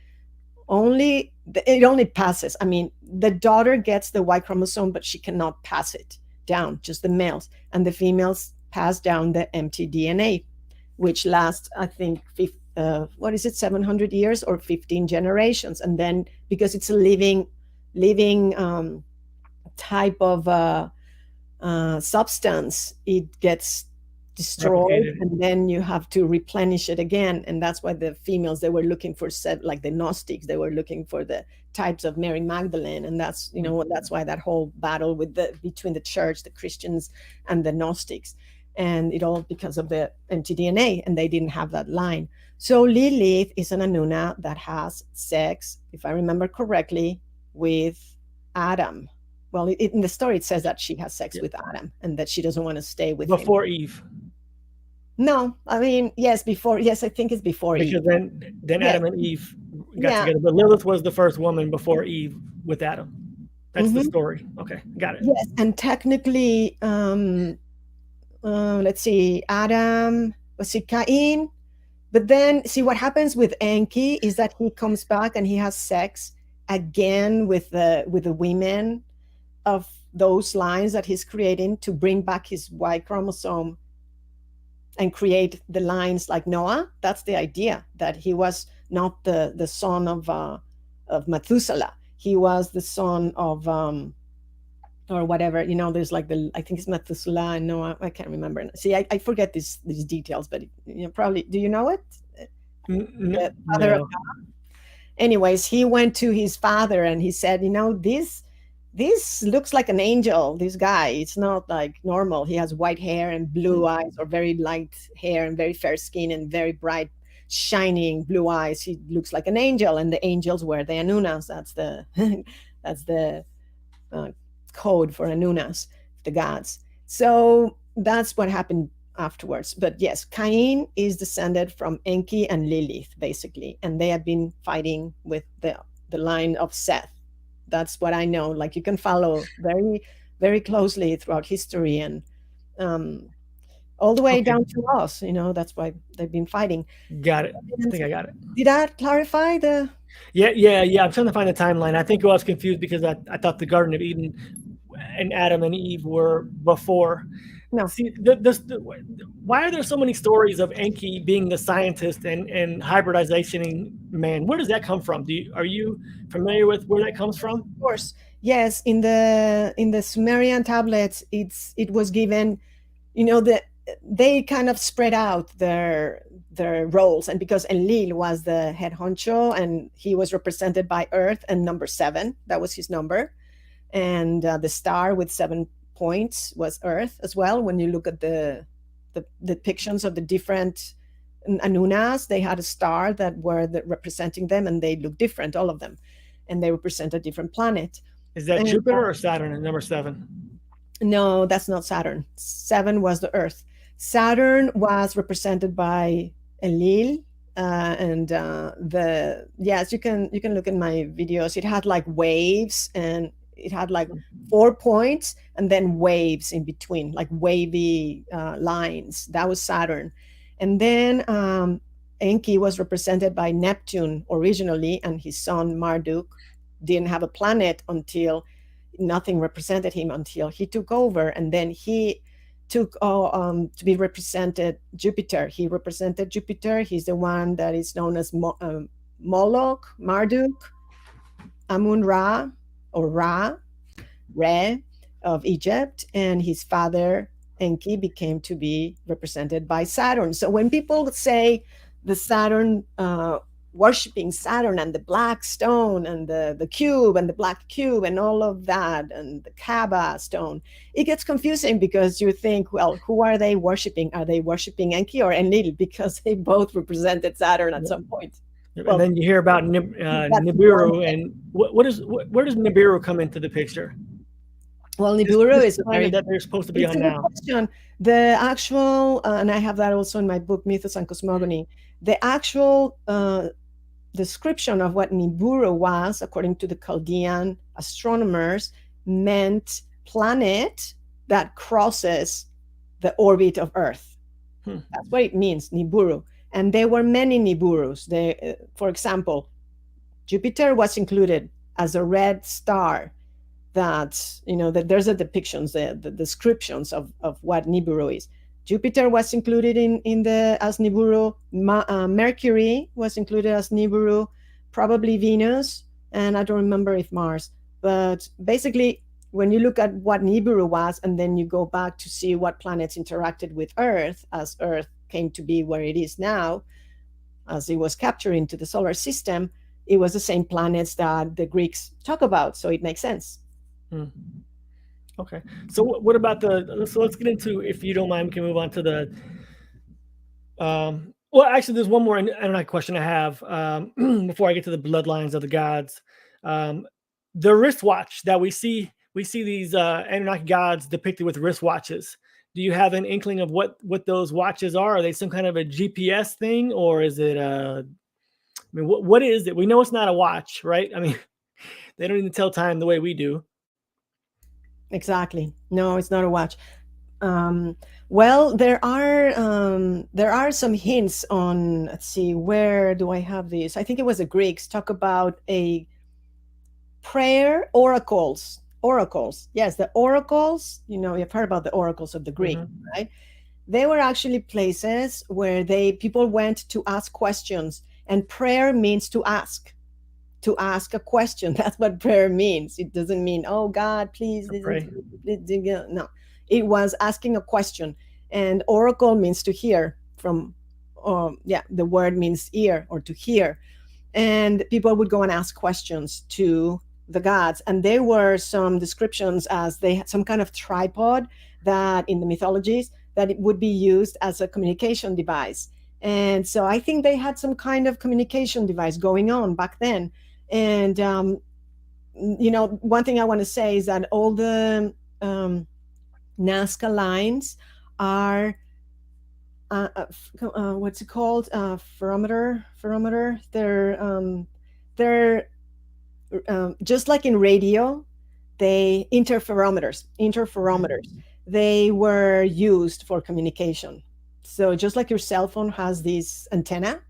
It only passes. I mean, the daughter gets the Y chromosome, but she cannot pass it down. Just the males, and the females pass down the mtDNA, which lasts, I think, 700 years or 15 generations. And then, because it's a living type of substance, it gets destroyed, and then you have to replenish it again. And that's why the females, they were looking for like the Gnostics, they were looking for the types of Mary Magdalene. And that's that's why that whole battle between the church, the Christians, and the Gnostics. And it all because of the mtDNA, and they didn't have that line. So Lilith is an Annuna that has sex, if I remember correctly, with Adam. Well, in the story, it says that she has sex with Adam and that she doesn't want to stay with him. Before Eve. No, I mean, yes, before. Yes, I think it's before Eve. Because then Adam and Eve got together. But Lilith was the first woman before Eve with Adam. That's the story. Okay, got it. Yes, and technically, let's see, Adam, was it Cain? But then, see, what happens with Enki is that he comes back and he has sex again with the women of those lines that he's creating to bring back his Y chromosome and create the lines like Noah. That's the idea, that he was not the son of Methuselah. he was the son of or whatever, there's like I think it's Methuselah. No, I can't remember. See, I forget these details, but probably, do you know it? The father of God. Anyways, he went to his father and he said, this looks like an angel. This guy, it's not like normal. He has white hair and blue eyes, or very light hair and very fair skin and very bright, shining blue eyes. He looks like an angel, and the angels were the Annunas. That's the that's the code for Annunas, the gods. So that's what happened afterwards. But yes, Cain is descended from Enki and Lilith, basically, and they have been fighting with the line of Seth. That's what I know. Like, you can follow very, very closely throughout history, and all the way down to us. That's why they've been fighting. Got it. I think I got it. Did that clarify the? Yeah. I'm trying to find the timeline. I think I was confused because I thought the Garden of Eden and Adam and Eve were before. No. See, why are there so many stories of Enki being the scientist and hybridization man? Where does that come from? Are you familiar with where that comes from? Of course, yes. In the Sumerian tablets, it was given, they kind of spread out their roles, and because Enlil was the head honcho and he was represented by Earth and number 7, that was his number, and the star with 7 points was Earth as well. When you look at the depictions of the different Annunas, they had a star that were representing them, and they look different, all of them, and they represent a different planet. Is that Jupiter or Saturn at number 7? No, that's not Saturn. 7 was the Earth. Saturn was represented by Enlil, and yes, you can look in my videos. It had like waves, and it had like 4 points and then waves in between, like wavy lines. That was Saturn. And then Enki was represented by Neptune originally, and his son Marduk didn't have a planet until nothing represented him until he took over. And then he took to be represented Jupiter. He represented Jupiter. He's the one that is known as Moloch, Marduk, Amun-Ra, or Re of Egypt, and his father Enki became to be represented by Saturn. So when people say the Saturn, worshiping Saturn and the black stone and the cube and the black cube and all of that and the Kaaba stone, it gets confusing because you think, well, who are they worshiping? Are they worshiping Enki or Enlil? Because they both represented Saturn at some point. Well, and then you hear about Nibiru, and where does Nibiru come into the picture? Well, Nibiru is planet that they're supposed to be on now. Question. The actual, and I have that also in my book, Mythos and Cosmogony, the actual description of what Nibiru was, according to the Chaldean astronomers, meant planet that crosses the orbit of Earth. That's what it means, Nibiru. And there were many Nibirus. For example, Jupiter was included as a red star. That there's a depictions, the descriptions of what Nibiru is. Jupiter was included as Nibiru. Mercury was included as Nibiru, probably Venus, and I don't remember if Mars. But basically, when you look at what Nibiru was, and then you go back to see what planets interacted with Earth as Earth came to be where it is now, as it was captured into the solar system, it was the same planets that the Greeks talk about. So it makes sense. Okay. So what about let's get into, if you don't mind, we can move on to the, well, actually, there's one more Annunaki question I have before I get to the bloodlines of the gods. The wristwatch that we see these Annunaki gods depicted with wristwatches. Do you have an inkling of what those watches are? Are they some kind of a GPS thing, or is it what is it? We know it's not a watch, right? I mean, they don't even tell time the way we do. Exactly. No, it's not a watch. Well, there are some hints on, let's see, where do I have these? I think it was the Greeks talk about a prayer oracles. Yes, the oracles, you've heard about the oracles of the Greek, right? They were actually places where people went to ask questions, and prayer means to ask. to ask a question. That's what prayer means. It doesn't mean, oh God, please listen to me. No, it was asking a question. And oracle means to hear from, the word means ear or to hear. And people would go and ask questions to the gods. And there were some descriptions as they had some kind of tripod that in the mythologies that it would be used as a communication device. And so I think they had some kind of communication device going on back then. And, one thing I want to say is that all the Nazca lines are, what's it called? Ferrometer. They're just like in radio, interferometers. They were used for communication. So just like your cell phone has this antenna,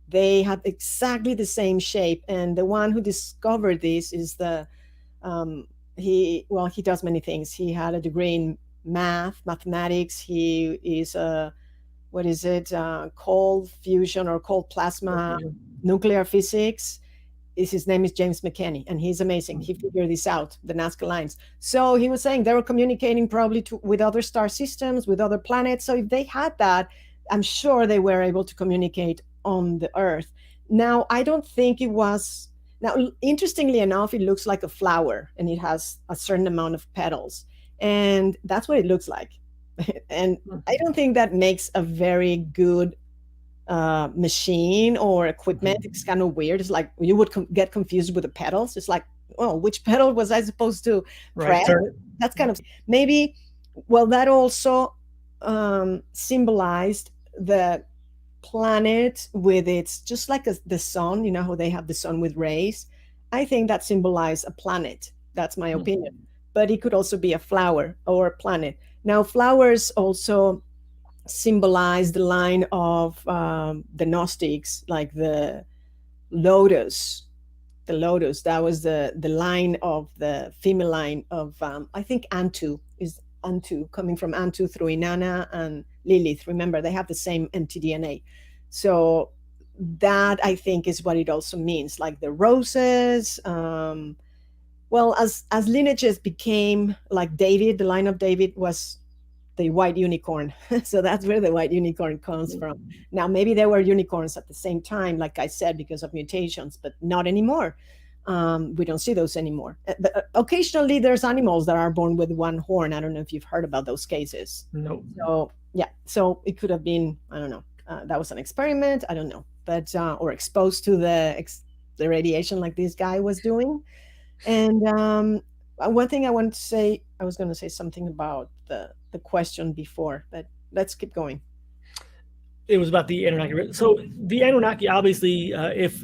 they had exactly the same shape. And the one who discovered this is he does many things. He had a degree in mathematics. He is cold fusion or cold plasma nuclear physics. His name is James McKinney, and he's amazing. He figured this out, the Nazca lines. So he was saying they were communicating probably with other star systems, with other planets. So if they had that, I'm sure they were able to communicate on the Earth. Now, I don't think it was. Now, interestingly enough, it looks like a flower, and it has a certain amount of petals, and that's what it looks like. And I don't think that makes a very good machine or equipment. It's kind of weird. It's like you would get confused with the pedals. It's like, oh, which pedal was I supposed to press? Right. That's kind of maybe. Well, that also symbolized the planet with its, just like the sun. You know how they have the sun with rays. I think that symbolized a planet. That's my opinion. But it could also be a flower or a planet. Now, flowers also symbolize the line of the Gnostics, like the lotus. The lotus, that was the line of the female line of, I think Antu, coming from Antu through Inanna and Lilith. Remember, they have the same mtDNA. So that, I think, is what it also means, like the roses. Well, as lineages became like David, the line of David was the white unicorn. So that's where the white unicorn comes from. Now, maybe there were unicorns at the same time, like I said, because of mutations, but not anymore. We don't see those anymore. But occasionally there's animals that are born with one horn. I don't know if you've heard about those cases. No. So, yeah. So it could have been, I don't know. That was an experiment. I don't know. But, or exposed to the radiation like this guy was doing. And one thing I wanted to say, I was going to say something about the question before, but let's keep going. It was about the Anunnaki. So the Anunnaki, obviously, if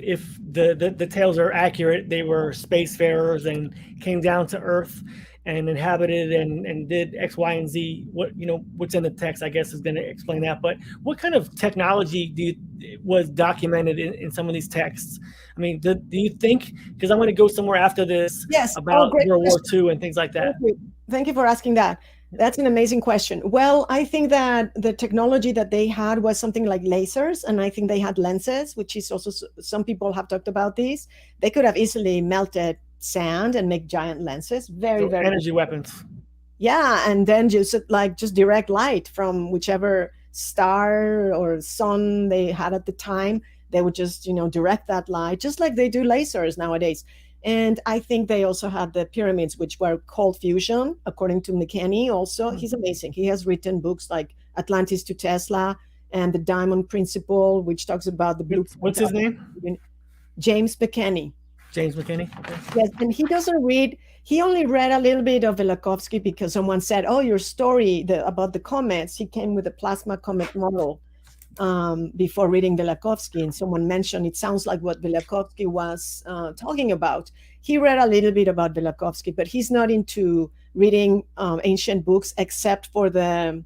the tales are accurate, they were spacefarers and came down to Earth and inhabited and did X, Y, and Z. What's in the text, I guess, is going to explain that. But what kind of technology was documented in some of these texts? I mean, do you think? Because I'm going to go somewhere after this about World War II and things like that. Thank you for asking that. That's an amazing question. Well, I think that the technology that they had was something like lasers, and I think they had lenses, which is also, some people have talked about these. They could have easily melted sand and make giant lenses. Very energy weapons. Yeah, and then just direct light from whichever star or sun they had at the time. They would just, direct that light, just like they do lasers nowadays. And I think they also had the pyramids, which were cold fusion, according to McKinney also. He's amazing. He has written books like Atlantis to Tesla and The Diamond Principle, which talks about the blue. What's his name? James McKinney. James McKinney? Okay. Yes, and he doesn't read. He only read a little bit of Vilakovski because someone said, oh, your story about the comets. He came with a plasma comet model before reading Vilakovski, and someone mentioned it sounds like what Vilakovski was talking about. He read a little bit about Vilakovski, but he's not into reading ancient books except for this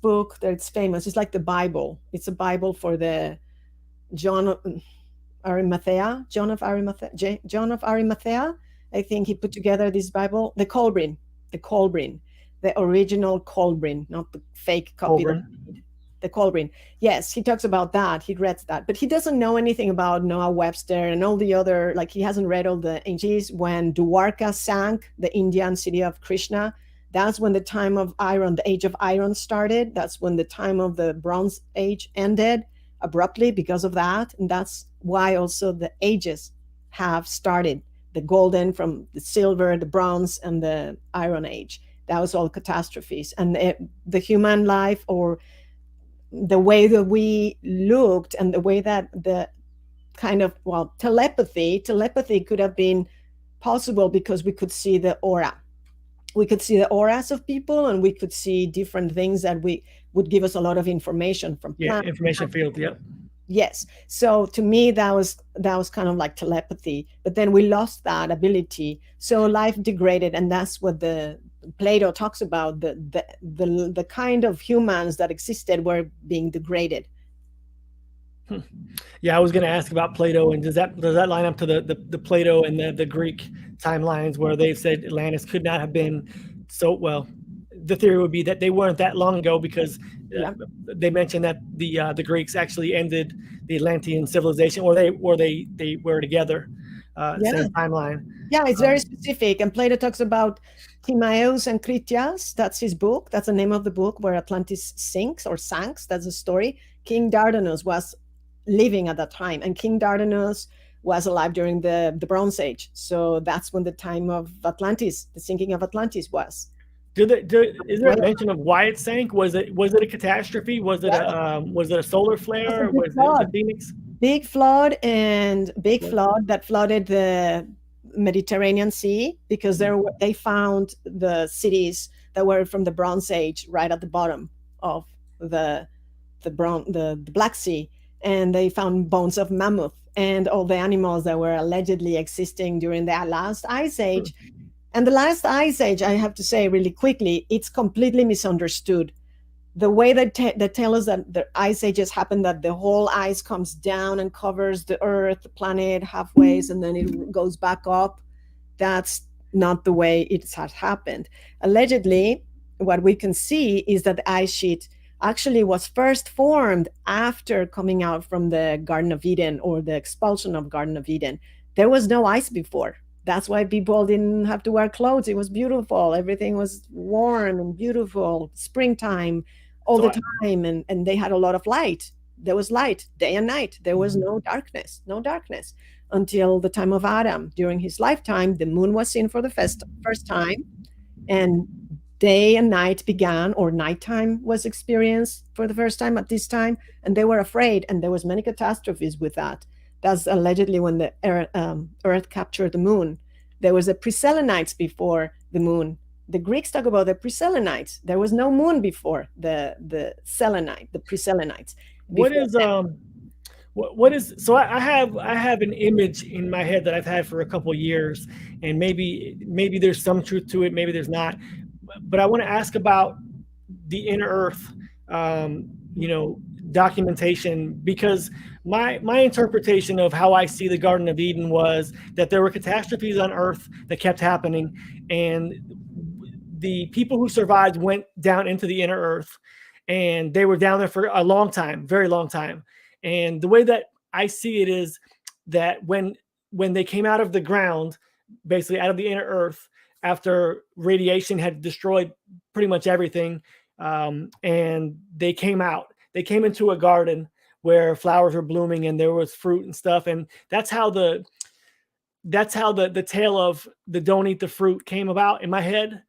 book that's famous. It's like the Bible. It's a Bible for the John of Arimathea. I think he put together this Bible, the Colbrin, the original Colbrin, not the fake copy. The The cauldron. Yes, he talks about that. He reads that, but he doesn't know anything about Noah Webster and all the other, like he hasn't read all the ages. When Dwarka sank, the Indian city of Krishna, that's when the time of iron, the age of iron started. That's when the time of the Bronze Age ended abruptly because of that. And that's why also the ages have started. The golden from the silver, the bronze, and the iron age. That was all catastrophes. And the human life, or the way that we looked, and the way that the kind of, well, telepathy could have been possible because we could see the aura. We could see the auras of people, and we could see different things that would give us a lot of information from plants. Information field. Yep. Yes. So to me, that was kind of like telepathy, but then we lost that ability. So life degraded, and that's what the Plato talks about. The kind of humans that existed were being degraded. Yeah, I was going to ask about Plato, and does that line up to the Plato and the Greek timelines where they've said Atlantis could not have been so well? The theory would be that they weren't that long ago, because they mentioned that the Greeks actually ended the Atlantean civilization, or they were together. Same timeline. Yeah, it's very specific. And Plato talks about Timaeus and Critias. That's his book. That's the name of the book, where Atlantis sinks or sank. That's the story. King Dardanus was living at that time, and King Dardanus was alive during the Bronze Age. So that's when the time of Atlantis, the sinking of Atlantis, was. Is there a mention of why it sank? Was it a catastrophe? Was it a solar flare? Was it a phoenix? Big flood that flooded the Mediterranean Sea, because they found the cities that were from the Bronze Age right at the bottom of the Black Sea, and they found bones of mammoth and all the animals that were allegedly existing during that last ice age. And the last ice age, I have to say really quickly, it's completely misunderstood. The way they tell us that the ice ages happen, that the whole ice comes down and covers the earth, the planet halfway, and then it goes back up, that's not the way it has happened. Allegedly, what we can see is that the ice sheet actually was first formed after coming out from the Garden of Eden, or the expulsion of Garden of Eden. There was no ice before. That's why people didn't have to wear clothes. It was beautiful. Everything was warm and beautiful. Springtime all the time. And they had a lot of light. There was light day and night. There was no darkness until the time of Adam. During his lifetime, the moon was seen for the first time, and day and night began, or nighttime was experienced for the first time at this time. And they were afraid, and there was many catastrophes with that. That's allegedly when the Earth captured the moon. There was a pre-Selenites before the moon. The Greeks talk about the pre-Selenites. There was no moon before the Selenite, the pre-Selenites. What is so I have an image in my head that I've had for a couple of years, and maybe there's some truth to it, maybe there's not. But I want to ask about the inner Earth, documentation, because my interpretation of how I see the Garden of Eden was that there were catastrophes on Earth that kept happening, and the people who survived went down into the inner Earth, and they were down there for a long time, very long time. And the way that I see it is that when they came out of the ground, basically out of the inner Earth, after radiation had destroyed pretty much everything, and they came out, they came into a garden where flowers were blooming and there was fruit and stuff. And that's how the tale of the don't eat the fruit came about in my head.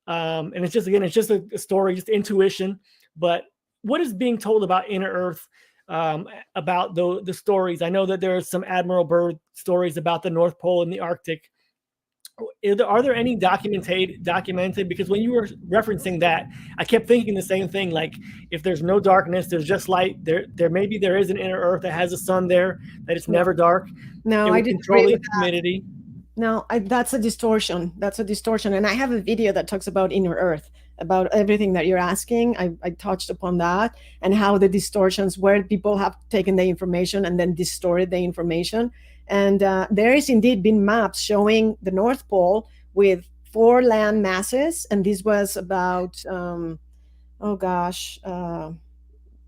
And it's just a story, just intuition. But what is being told about inner Earth, about the stories? I know that there are some Admiral Byrd stories about the North Pole and the Arctic. Are there any documented? Because when you were referencing that, I kept thinking the same thing. Like, if there's no darkness, there's just light. There maybe there is an inner Earth that has a sun there, that it's never dark. No, I didn't agree with humidity. No, that's a distortion. That's a distortion. And I have a video that talks about inner Earth, about everything that you're asking. I touched upon that, and how the distortions, where people have taken the information and then distorted the information. And there is indeed been maps showing the North Pole with 4 land masses. And this was about,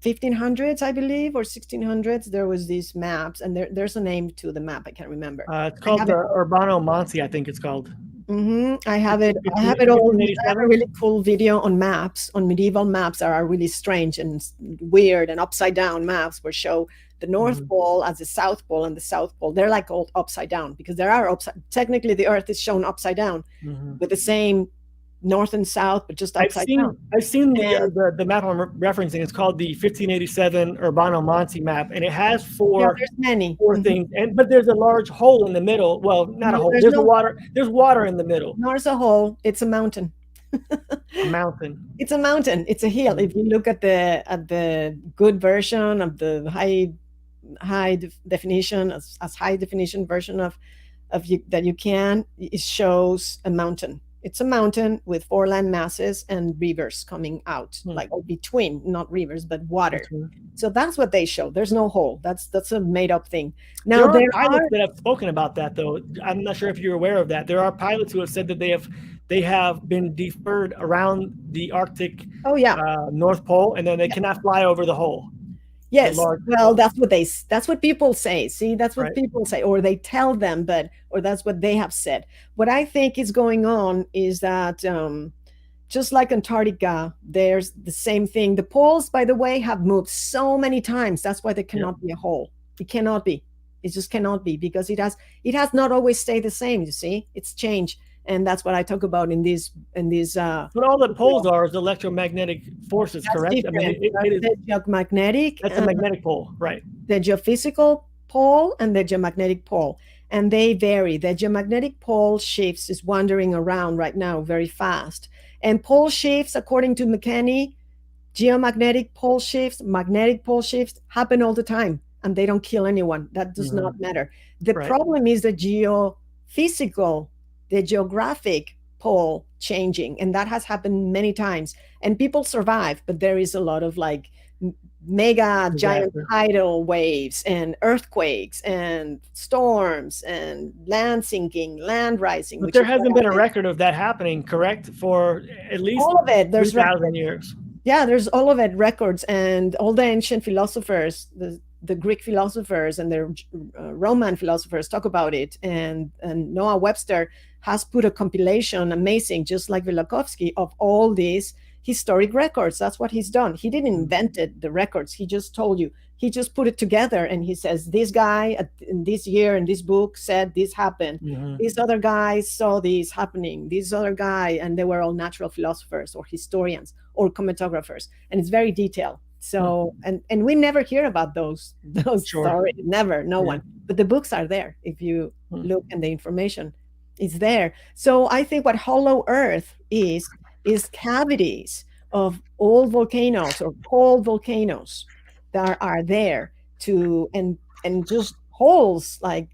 1500s, I believe, or 1600s, there was these maps, and there's a name to the map. I can't remember. It's called the Urbano Monty, I think it's called. I have it. I have it all. I have a really cool video on maps, on medieval maps that are really strange and weird and upside down maps, where show the North Pole as the South Pole, and the South Pole, they're like all upside down, because there are technically the Earth is shown upside down with the same north and south, but just upside down. I've seen the map I'm referencing. It's called the 1587 Urbano Monty map, and it has four things. But there's a large hole in the middle. Well, not a hole. There's water. There's water in the middle. There's a hole. It's a mountain. A mountain. It's a mountain. It's a hill. If you look at the good version of the high definition, as high definition version of that you can, it shows a mountain. It's a mountain with four land masses and rivers coming out, like between, not rivers, but water. So that's what they show. There's no hole. That's a made up thing. Now there are pilots that have spoken about that, though. I'm not sure if you're aware of that. There are pilots who have said that they have been deferred around the Arctic North Pole, and then they cannot fly over the hole. Yes, well, that's what people say. See, that's what people say, or they tell them, or that's what they have said. What I think is going on is that just like Antarctica, there's the same thing. The poles, by the way, have moved so many times. That's why there cannot be a hole. It cannot be. It just cannot be, because it has not always stayed the same. You see, it's changed. And that's what I talk about in these. But all the poles are is electromagnetic forces, correct? I mean, the geomagnetic. That's a magnetic pole, right? The geophysical pole and the geomagnetic pole, and they vary. The geomagnetic pole shifts is wandering around right now very fast, and pole shifts, according to McKinney, geomagnetic pole shifts, magnetic pole shifts happen all the time, and they don't kill anyone. That does not matter. The problem is the geophysical. The geographic pole changing, and that has happened many times, and people survive, but there is a lot of like mega giant tidal waves and earthquakes and storms and land sinking, land rising. But there hasn't been a record of that happening, correct? For at least all of it. There's 3,000 years. Yeah, there's all of it records, and all the ancient philosophers, the Greek philosophers and the Roman philosophers talk about it, and Noah Webster has put a compilation, amazing, just like Vilakovski, of all these historic records. That's what he's done. He didn't invent the records. He just told you. He just put it together, and he says, this guy in this year in this book said this happened. This other guy saw this happening. This other guy, and they were all natural philosophers or historians or chromatograpers, and it's very detailed. So, and we never hear about those stories, never, no one. But the books are there. If you look, and the information is there. So I think what hollow earth is cavities of old volcanoes or cold volcanoes that are there and just holes, like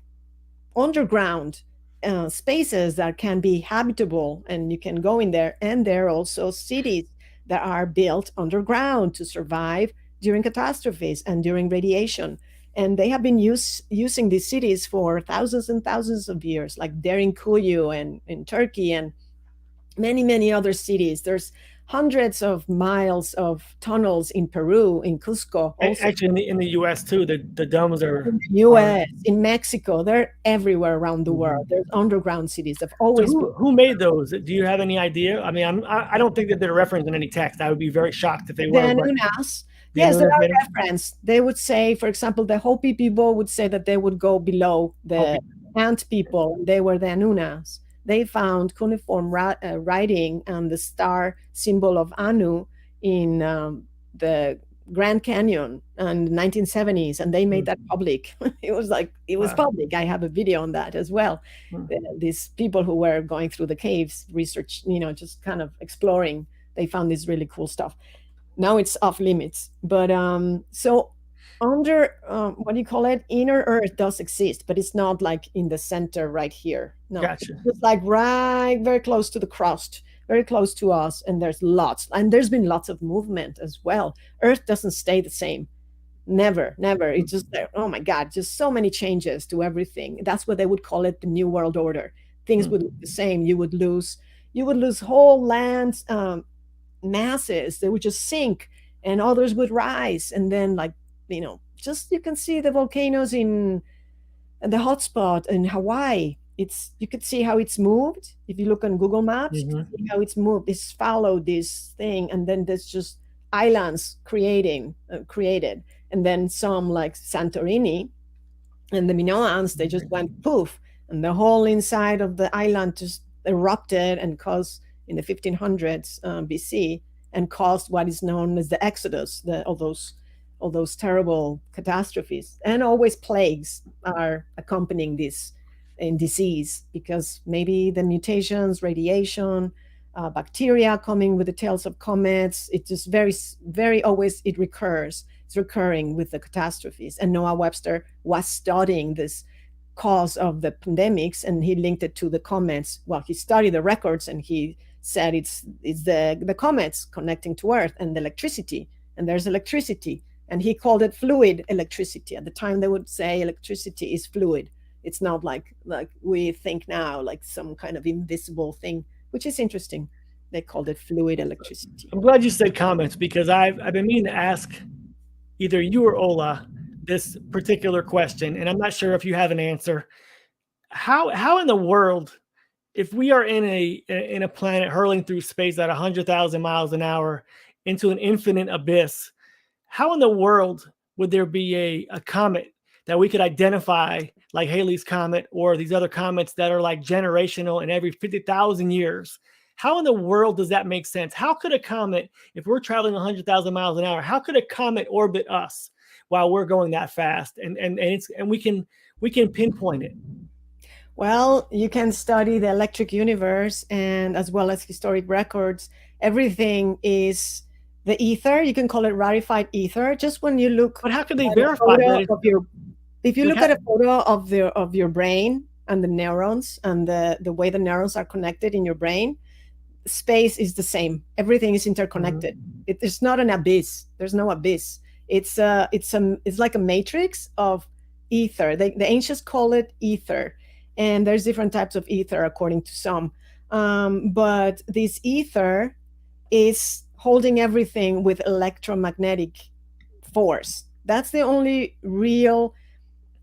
underground spaces that can be habitable, and you can go in there. And there are also cities that are built underground to survive during catastrophes and during radiation. And they have been using these cities for thousands and thousands of years, like Derinkuyu and in Turkey, and many, many other cities. There's hundreds of miles of tunnels in Peru, in Cusco. Also. Actually, in the U.S. too, the domes are. In the U.S., in Mexico, they're everywhere around the world. There's underground cities. They've always. So who made those? Do you have any idea? I mean, I don't think that they're referenced in any text. I would be very shocked if they were. The Anunas. Yes, there are referenced. They would say, for example, the Hopi people would say that they would go below the ant people. They were the Anunas. They found cuneiform writing and the star symbol of Anu in the Grand Canyon in the 1970s, and they made that public. It was public. I have a video on that as well. These people who were going through the caves, research, just kind of exploring, they found this really cool stuff. Now it's off limits, but so under what do you call it? Inner Earth does exist, but it's not like in the center right here. No, gotcha. It's like right very close to the crust, very close to us, and there's been lots of movement as well. Earth doesn't stay the same. Never. It's just oh my God, just so many changes to everything. That's what they would call it, the New World Order. Things would look the same. You would lose whole lands. Masses, they would just sink, and others would rise. And then, like, just you can see the volcanoes in the hotspot in Hawaii. You could see how it's moved. If you look on Google Maps, you can see how it's moved. It's followed this thing, and then there's just islands created, and then some like Santorini and the Minoans, they just went poof, and the whole inside of the island just erupted and caused in the 1500s BC, and caused what is known as the Exodus, all those terrible catastrophes. And always plagues are accompanying this in disease, because maybe the mutations, radiation, bacteria coming with the tails of comets, it just very always it recurs. It's recurring with the catastrophes. And Noah Webster was studying this cause of the pandemics, and he linked it to the comets. Well, he studied the records, and he said it's the comets connecting to Earth and the electricity, and there's electricity. And he called it fluid electricity. At the time, they would say electricity is fluid. It's not like we think now, like some kind of invisible thing, which is interesting. They called it fluid electricity. I'm glad you said comments, because I've been meaning to ask either you or Ola this particular question, and I'm not sure if you have an answer. How in the world, if we are in a planet hurling through space at 100,000 miles an hour into an infinite abyss, how in the world would there be a comet that we could identify, like Halley's Comet or these other comets that are like generational and every 50,000 years? How in the world does that make sense? How could a comet, if we're traveling 100,000 miles an hour, how could a comet orbit us while we're going that fast? And we can pinpoint it. Well, you can study the electric universe, and as well as historic records. Everything is the ether. You can call it rarefied ether. Just when you look, but how could they verify that? If you look at a photo of your brain and the neurons and the way the neurons are connected in your brain, space is the same. Everything is interconnected. It's not an abyss. There's no abyss. It's like a matrix of ether. The ancients call it ether, and there's different types of ether according to some. But this ether is holding everything with electromagnetic force. That's the only real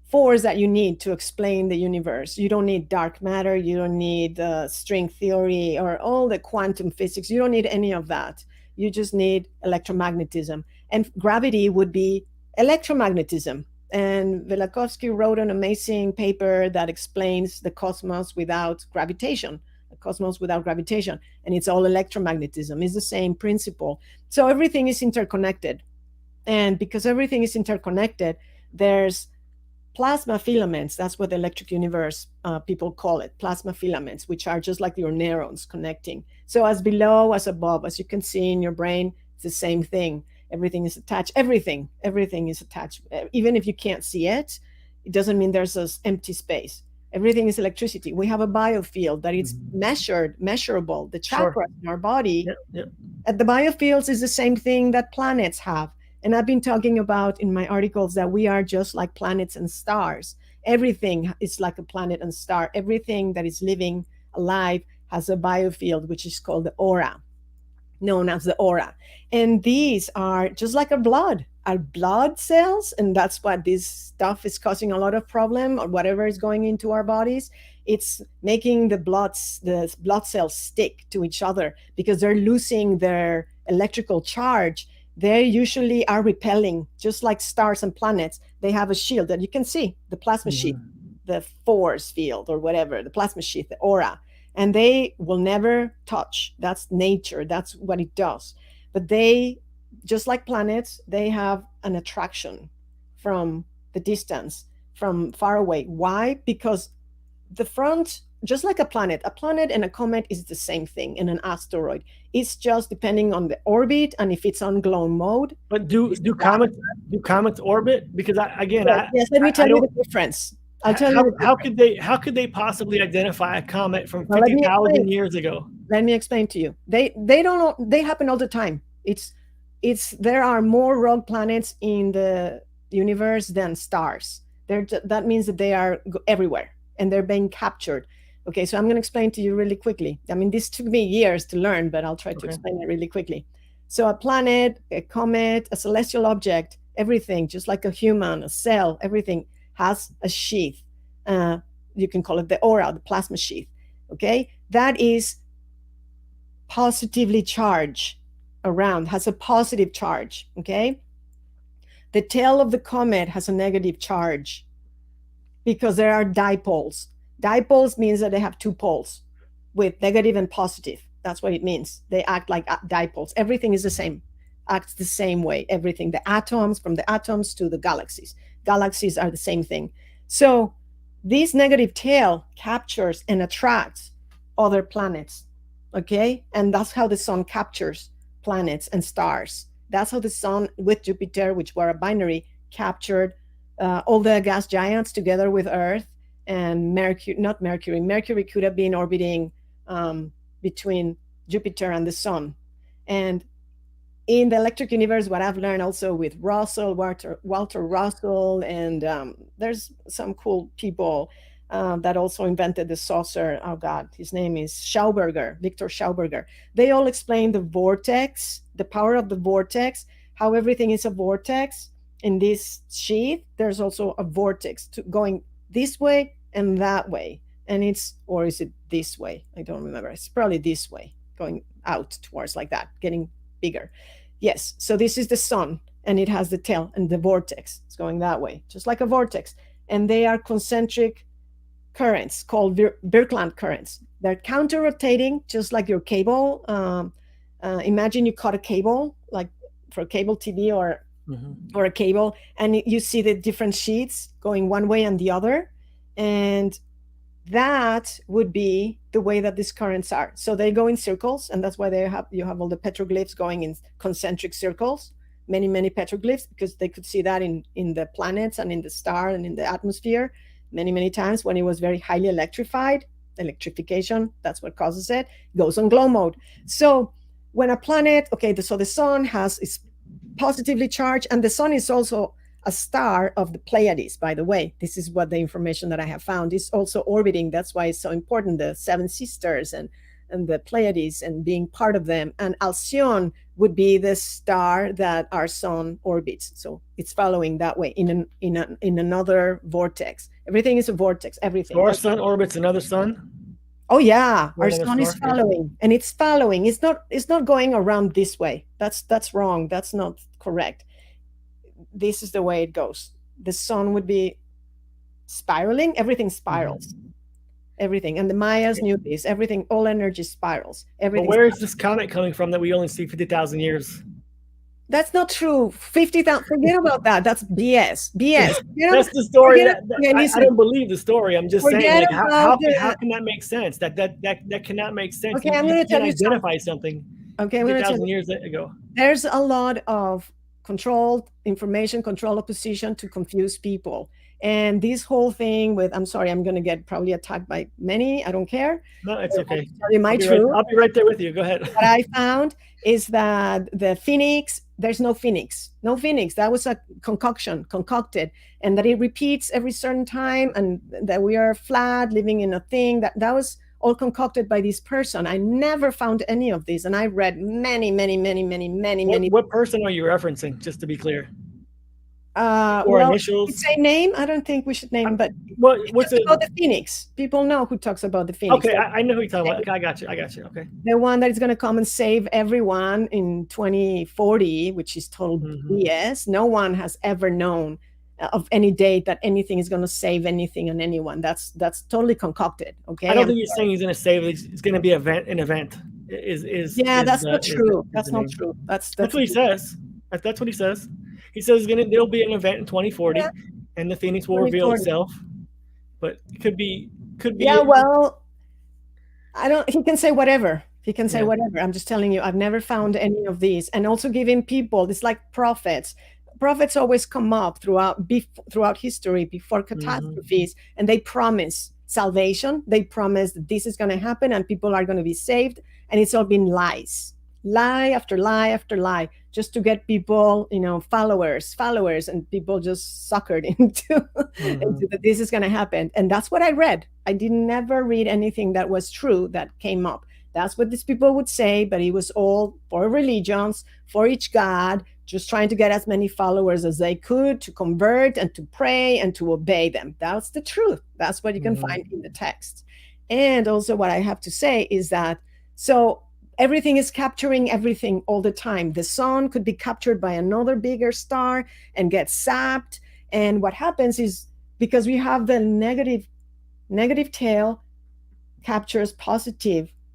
force that you need to explain the universe. You don't need dark matter. You don't need string theory or all the quantum physics. You don't need any of that. You just need electromagnetism. And gravity would be electromagnetism. And Vilakovski wrote an amazing paper that explains the cosmos without gravitation. Cosmos without gravitation, and it's all electromagnetism. It's the same principle. So everything is interconnected, and because everything is interconnected, there's plasma filaments. That's what the electric universe people call it, plasma filaments, which are just like your neurons connecting. So as below as above, as you can see in your brain, it's the same thing. Everything is attached. Everything is attached. Even if you can't see it, it doesn't mean there's this empty space. Everything is electricity. We have a biofield that is measurable. The chakras in our body. At the biofields is the same thing that planets have. And I've been talking about in my articles that we are just like planets and stars. Everything is like a planet and star. Everything that is living alive has a biofield, which is called the aura, known as the aura. And these are just like our blood cells, and that's what this stuff is causing a lot of problem, or whatever is going into our bodies. It's making the blood cells stick to each other because they're losing their electrical charge. They usually are repelling, just like stars and planets. They have a shield that you can see, the plasma sheath, the force field or whatever, the plasma sheath, the aura, and they will never touch. That's nature. That's what it does. But they, just like planets, they have an attraction from the distance, from far away. Why? Because the front, just like a planet and a comet is the same thing, and an asteroid. It's just depending on the orbit and if it's on glow mode. But do comets orbit? Because yes, let me tell you the difference. I'll tell you. How could they possibly identify a comet from 50,000 years ago? Let me explain to you. They happen all the time. There are more rogue planets in the universe than stars. That means that they are everywhere and they're being captured. Okay, so I'm going to explain to you really quickly. I mean, this took me years to learn, but I'll try to explain it really quickly. So a planet, a comet, a celestial object, everything, just like a human, a cell, everything has a sheath. You can call it the aura, the plasma sheath. Okay, that is positively charged around, has a positive charge. Okay, the tail of the comet has a negative charge because there are dipoles. Dipoles means that they have two poles with negative and positive. That's what it means. They act like dipoles. Everything is the same, acts the same way. Everything, the atoms, from the atoms to the galaxies. Galaxies are the same thing. So this negative tail captures and attracts other planets, okay? And that's how the sun captures planets and stars. That's how the sun with Jupiter, which were a binary, captured all the gas giants together with Earth and Mercury, not Mercury. Mercury could have been orbiting between Jupiter and the sun. And in the electric universe, what I've learned also with Russell, Walter Russell, and there's some cool people that also invented the saucer. Oh God, his name is Schauberger, Victor Schauberger. They all explain the vortex, the power of the vortex, how everything is a vortex. In this sheath, there's also a vortex going this way and that way. And it's, or is it this way? I don't remember. It's probably this way, going out towards like that, getting bigger. Yes, so this is the sun, and it has the tail and the vortex. It's going that way, just like a vortex. And they are concentric currents called Birkeland currents. They're counter-rotating, just like your cable. Imagine you cut a cable, like for cable TV or a cable, and you see the different sheets going one way and the other. And that would be the way that these currents are. So they go in circles, and that's why you have all the petroglyphs going in concentric circles, many petroglyphs, because they could see that in the planets and in the star and in the atmosphere many times when it was very highly electrified. Electrification, that's what causes it, goes on glow mode. So when a planet, okay, so the sun is positively charged, and the sun is also a star of the Pleiades, by the way. This is what the information that I have found is also orbiting. That's why it's so important, the Seven Sisters and the Pleiades and being part of them. And Alcyone would be the star that our sun orbits. So it's following that way in another vortex. Everything is a vortex, everything. So our sun orbits another sun? Oh yeah, our sun is following, and it's following. It's not going around this way. That's wrong. That's not correct. This is the way it goes. The sun would be spiraling. Everything spirals. Everything. And the Mayas knew this. Everything, all energy spirals. Everything. But where is this comet coming from that we only see 50,000 years? That's not true. 50,000. Forget about that. That's BS. That's the story. I don't believe the story. I'm just saying, like, how can that make sense? That cannot make sense. Okay, I'm going to tell you identify something. Okay, I'm going to tell you. Years ago. There's a lot of controlled information, control of position to confuse people. And this whole thing with, I'm sorry, I'm going to get probably attacked by many. I don't care. No, it's okay. I'll be right there with you. Go ahead. What I found is that the phoenix, there's no phoenix. No phoenix. That was a concocted, and that it repeats every certain time, and that we are flat, living in a thing. That was all concocted by this person. I never found any of these, and I read many. What person are you referencing, just to be clear? Or initials? Say name. I don't think we should name, but what's about the phoenix? People know who talks about the phoenix. Okay, I know who you're talking about. Okay, I got you. Okay. The one that is going to come and save everyone in 2040, which is total BS. No one has ever known of any date that anything is going to save anything and anyone. That's totally concocted. Okay. I don't think he's saying he's going to save. It's going to be an event. That's not true. That's not true. That's what he says. That's what he says. He says there'll be an event in 2040, and the phoenix will reveal itself. But it could be. Yeah, well, I don't. He can say whatever. Whatever. I'm just telling you. I've never found any of these, and also giving people. It's like prophets. Prophets always come up throughout history before catastrophes, and they promise salvation. They promise that this is going to happen, and people are going to be saved, and it's all been lies. Lie after lie after lie, just to get people, followers, and people just suckered into that this is going to happen. And that's what I read. I did never read anything that was true that came up. That's what these people would say, but it was all for religions, for each god, just trying to get as many followers as they could to convert and to pray and to obey them. That's the truth. That's what you can find in the text. And also what I have to say is that, so everything is capturing everything all the time. The sun could be captured by another bigger star and get sapped. And what happens is, because we have the negative tail captures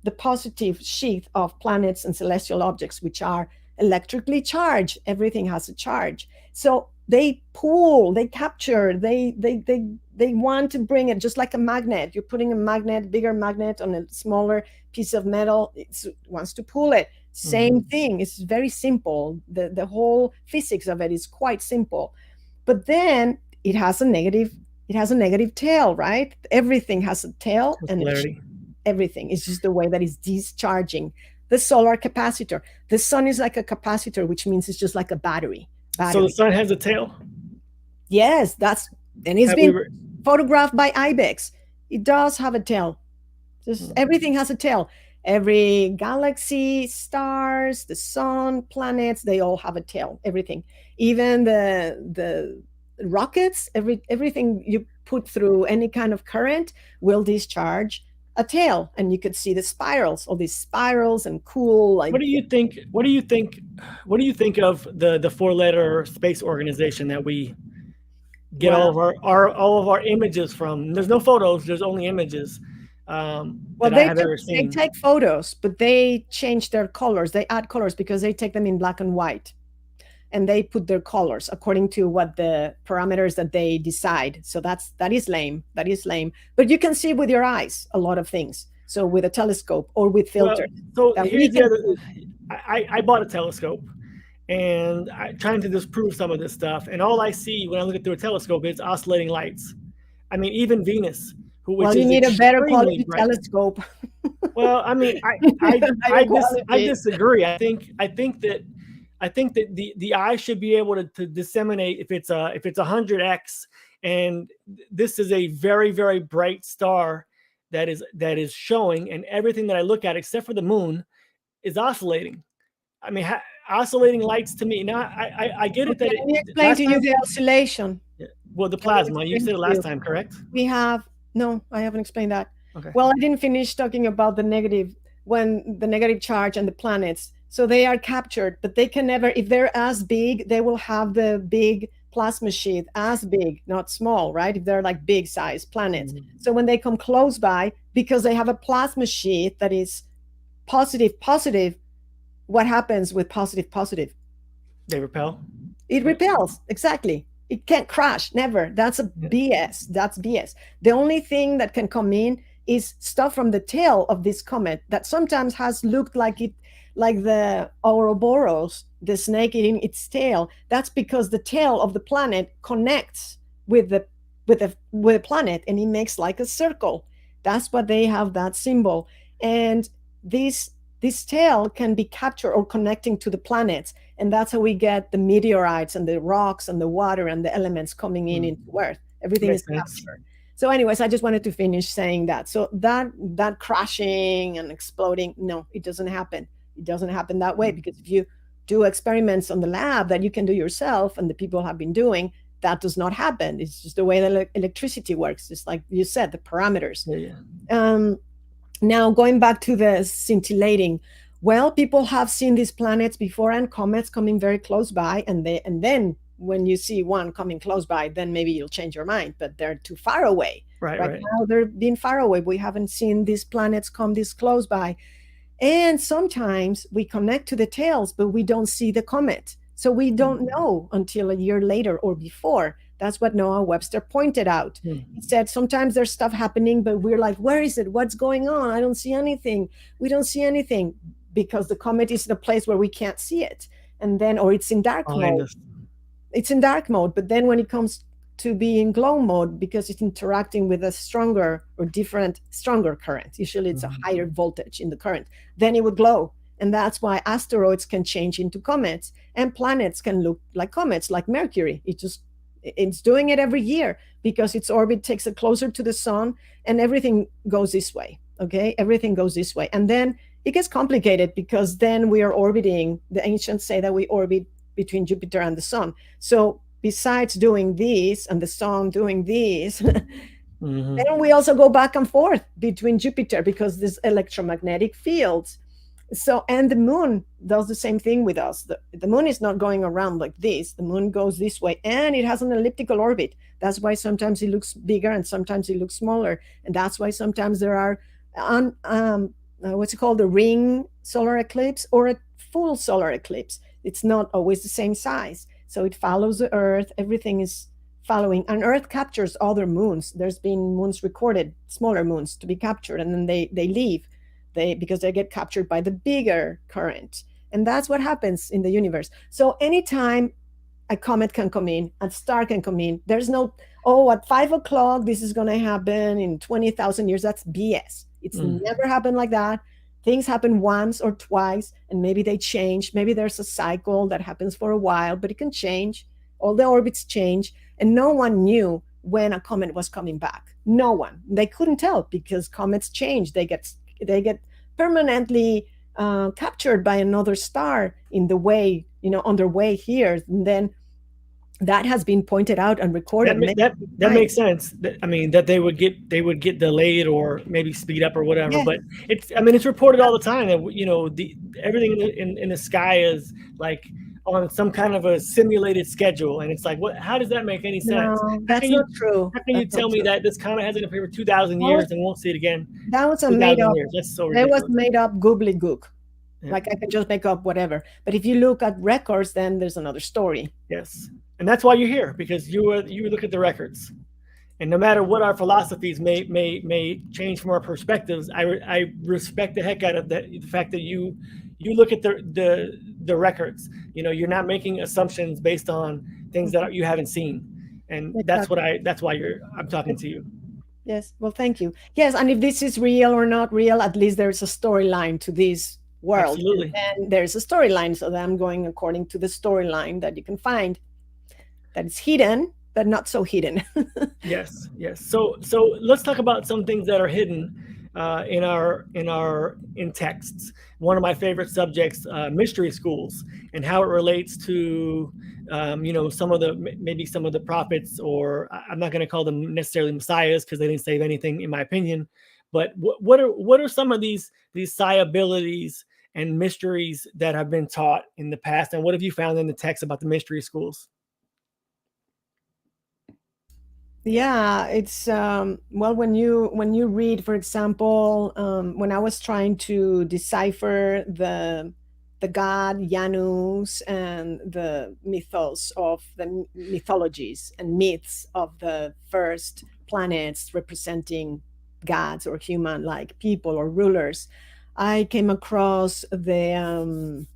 the positive sheath of planets and celestial objects, which are electrically charged. Everything has a charge. So they pull, they capture, they want to bring it, just like a magnet. You're putting a bigger magnet on a smaller piece of metal, it wants to pull it. Same thing. It's very simple. The whole physics of it is quite simple. But then it has a negative tail, right? Everything has a tail, and everything is just the way that it's discharging. The solar capacitor. The sun is like a capacitor, which means it's just like a battery. So the sun has a tail? Yes, and it's been photographed by Ibex. It does have a tail. Just everything has a tail. Every galaxy, stars, the sun, planets, they all have a tail. Everything, even the rockets, everything you put through any kind of current will discharge a tail, and you could see the spirals, all these spirals and cool. Like, what do you think of the 4-letter space organization that we get all of our images from? There's no photos, there's only images. They take photos, but they change their colors. They add colors because they take them in black and white, and they put their colors according to what the parameters that they decide. So that is lame. That is lame. But you can see with your eyes a lot of things. So with a telescope or with filters. Well, so here's the other. I bought a telescope, and I'm trying to disprove some of this stuff. And all I see when I look at through a telescope is oscillating lights. I mean, even Venus. Well, you need a better quality telescope. Well, I mean, I disagree. I think that the eye should be able to disseminate if it's 100x, and this is a very, very bright star that is showing, and everything that I look at except for the moon is oscillating. I mean, oscillating lights to me. Now I get it that Let me explain to you the oscillation. Well, the plasma. You said it last time, correct? No, I haven't explained that. Okay. Well, I didn't finish talking about the negative charge and the planets. So they are captured, but they can never, if they're as big, they will have the big plasma sheath as big, not small, right? If they're like big size planets. So when they come close by, because they have a plasma sheath that is positive, what happens with positive? They repel? It repels, exactly. It can't crash, never. That's BS. That's BS. The only thing that can come in is stuff from the tail of this comet that sometimes has looked like the Ouroboros, the snake eating its tail. That's because the tail of the planet connects with the planet, and it makes like a circle. That's what they have, that symbol. And this tail can be captured or connecting to the planets, and that's how we get the meteorites and the rocks and the water and the elements coming into Earth. Everything is captured. So anyways, I just wanted to finish saying that. So that crashing and exploding, no, it doesn't happen. It doesn't happen that way, because if you do experiments on the lab that you can do yourself, and the people have been doing, that does not happen. It's just the way that electricity works. Just like you said, the parameters. Now, going back to the scintillating, well, people have seen these planets before and comets coming very close by, and then when you see one coming close by, then maybe you'll change your mind, but they're too far away. Right now, they're being far away. We haven't seen these planets come this close by. And sometimes we connect to the tails, but we don't see the comet. So we don't know until a year later or before. That's what Noah Webster pointed out. He said, sometimes there's stuff happening, but we're like, where is it? What's going on? I don't see anything. We don't see anything, because the comet is in a place where we can't see it. And then, or it's in dark mode. It's in dark mode, but then when it comes to be in glow mode, because it's interacting with a stronger current. Usually it's a higher voltage in the current. Then it would glow. And that's why asteroids can change into comets, and planets can look like comets, like Mercury. It's doing it every year because its orbit takes it closer to the sun, and everything goes this way. Okay, everything goes this way. And then it gets complicated because then we are orbiting, the ancients say that we orbit between Jupiter and the sun. So besides doing this and the sun doing this, then we also go back and forth between Jupiter because there's electromagnetic fields. So, and the moon does the same thing with us. The moon is not going around like this. The moon goes this way, and it has an elliptical orbit. That's why sometimes it looks bigger and sometimes it looks smaller. And that's why sometimes there are, what's it called, a ring solar eclipse or a full solar eclipse. It's not always the same size. So it follows the Earth. Everything is following. And Earth captures other moons. There's been moons recorded, smaller moons to be captured, and then they leave. Because they get captured by the bigger current. And that's what happens in the universe. So anytime a comet can come in, a star can come in, there's no, at 5 o'clock, this is going to happen in 20,000 years. That's BS. It's never happened like that. Things happen once or twice, and maybe they change. Maybe there's a cycle that happens for a while, but it can change. All the orbits change, and no one knew when a comet was coming back. No one. They couldn't tell because comets change. They get permanently captured by another star in the way, on their way here. And then that has been pointed out and recorded. That makes sense. That they would get delayed or maybe speed up or whatever. Yeah. But it's reported all the time that everything in the sky is like on some kind of a simulated schedule, and it's like, how does that make any sense? No, that's not true. How can you tell me that this comet hasn't appeared for 2,000 years and won't see it again? That was a made up. That's so ridiculous. It was made up gobbledygook. Yeah. Like I can just make up whatever. But if you look at records, then there's another story. Yes, and that's why you're here, because you look at the records, and no matter what our philosophies may change from our perspectives, I respect the heck out of the fact that you look at the records. You're not making assumptions based on things that you haven't seen, and exactly. That's why I'm talking to you. Yes, well, thank you. Yes, and if this is real or not real, at least there's a storyline to this world. Absolutely. And there's a storyline, so that I'm going according to the storyline that you can find. That is hidden, but not so hidden. Yes. So let's talk about some things that are hidden in texts. One of my favorite subjects, mystery schools, and how it relates to some of the prophets, or I'm not going to call them necessarily messiahs because they didn't save anything, in my opinion. But what are some of these psi abilities and mysteries that have been taught in the past, and what have you found in the text about the mystery schools? Yeah, it's when you read, for example, when I was trying to decipher the god Janus and the mythos of the mythologies and myths of the first planets representing gods or human-like people or rulers, I came across the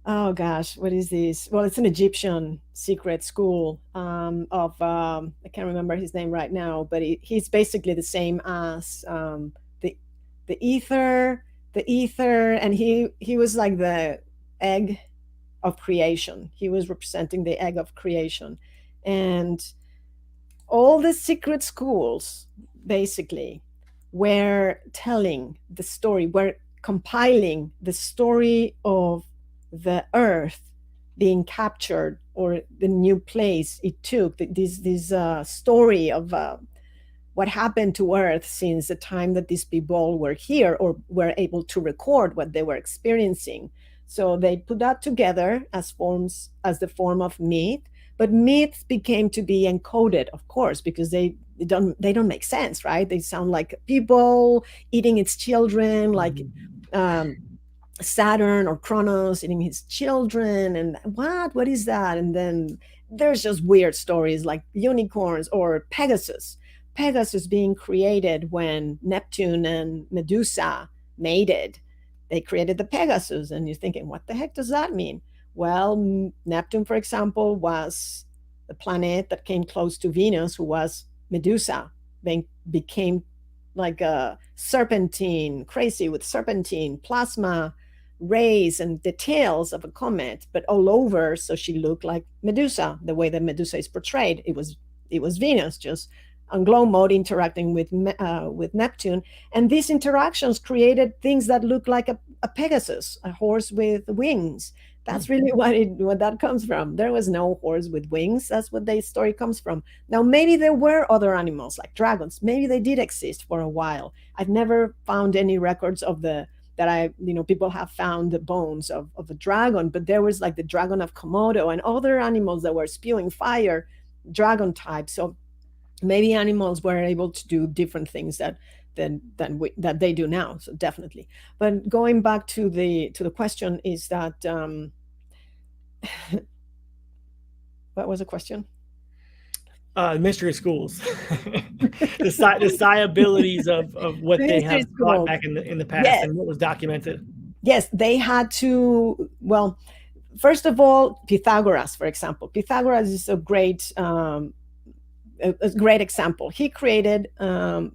oh gosh, what is this? Well, it's an Egyptian secret school of I can't remember his name right now, but he's basically the same as the ether, and he was like the egg of creation. He was representing the egg of creation, and all the secret schools basically were telling the story, were compiling the story of the Earth being captured, or the new place it took, this story of what happened to Earth since the time that these people were here or were able to record what they were experiencing. So they put that together as the form of myth, but myths became to be encoded, of course, because they don't make sense, right? They sound like people eating its children, like Saturn or Kronos eating his children, and what is that? And then there's just weird stories like unicorns or Pegasus being created when Neptune and Medusa mated. They created the Pegasus, and you're thinking, what the heck does that mean? Well, Neptune, for example, was the planet that came close to Venus, who was Medusa. They became like a serpentine, crazy with serpentine, plasma rays and the tails of a comet, but all over, so she looked like Medusa, the way that Medusa is portrayed. It was Venus, just on glow mode interacting with Neptune. And these interactions created things that look like a Pegasus, a horse with wings. That's really what that comes from. There was no horse with wings. That's what the story comes from. Now, maybe there were other animals like dragons. Maybe they did exist for a while. I've never found any records of people have found the bones of a dragon, but there was like the dragon of Komodo and other animals that were spewing fire, dragon type. So maybe animals were able to do different things that they do now. So definitely. But going back to the question is that what was the question? Mystery schools, the psi abilities of what they have brought back in the past. Yes. And what was documented. Yes, they had to. Well, first of all, Pythagoras, for example. Pythagoras is a great example. He created the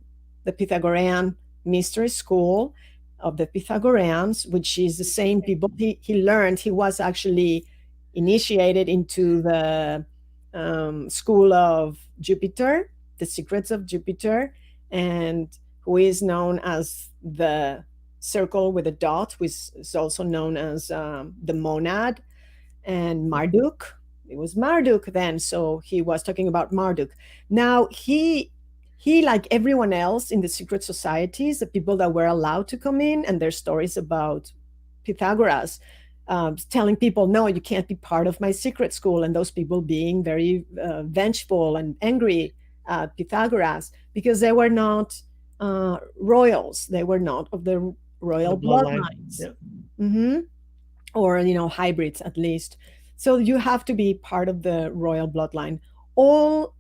Pythagorean mystery school of the Pythagoreans, which is the same people. He learned. He was actually initiated into the school of Jupiter, the secrets of Jupiter, and who is known as the circle with a dot, which is also known as the monad, and Marduk. It was Marduk then, so he was talking about Marduk. Now he like everyone else in the secret societies, the people that were allowed to come in and their stories about Pythagoras, telling people, no, you can't be part of my secret school, and those people being very vengeful and angry at Pythagoras because they were not royals. They were not of the royal bloodlines. Yep. Mm-hmm. Or, hybrids at least. So you have to be part of the royal bloodline. All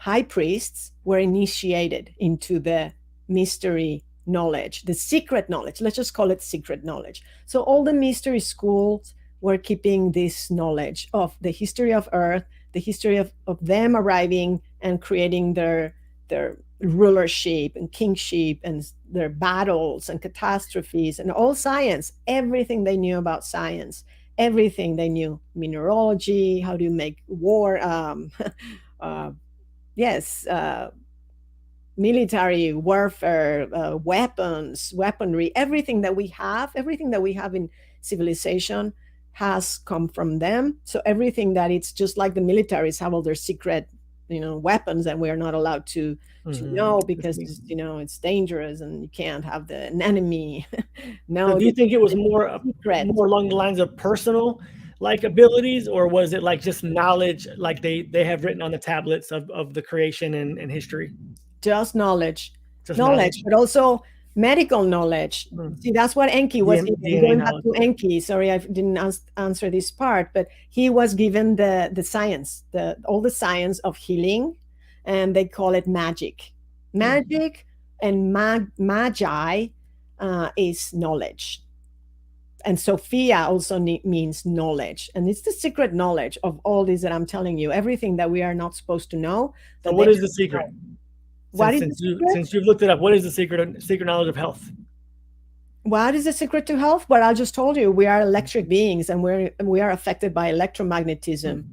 high priests were initiated into the mystery knowledge, the secret knowledge. Let's just call it secret knowledge. So all the mystery schools were keeping this knowledge of the history of Earth, the history of them arriving and creating their rulership and kingship and their battles and catastrophes and all science, everything they knew about science, everything they knew, mineralogy, how to make war, military warfare, weaponry, everything that we have in civilization has come from them. So everything that it's just like the militaries have all their secret, weapons that we are not allowed to know because it's dangerous and you can't have an enemy. No. So do you think it was more along the lines of personal like abilities, or was it like just knowledge, like they have written on the tablets of the creation and history? Just knowledge, but also medical knowledge. See, that's what Enki was going back to Enki. Sorry, I didn't answer this part, but he was given the science, all the science of healing, and they call it magic. Magic and magi is knowledge. And Sophia also means knowledge. And it's the secret knowledge of all this that I'm telling you, everything that we are not supposed to know. So what is the secret? Since you've looked it up, what is the secret knowledge of health? What is the secret to health? Well, I just told you, we are electric beings and we are affected by electromagnetism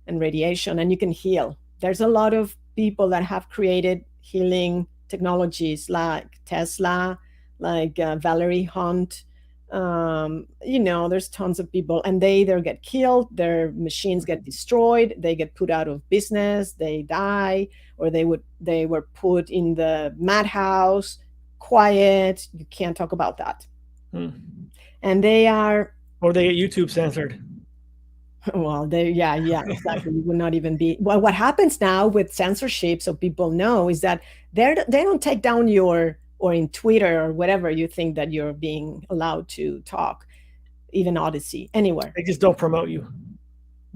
and radiation, and you can heal. There's a lot of people that have created healing technologies like Tesla, like Valerie Hunt. There's tons of people, and they either get killed, their machines get destroyed, they get put out of business, they die, or they were put in the madhouse, quiet, you can't talk about that. And they get YouTube censored. Well, exactly. You would not even be. Well, what happens now with censorship, so people know, is that they don't take down or in Twitter or whatever you think that you're being allowed to talk, even Odyssey, anywhere. They just don't promote you.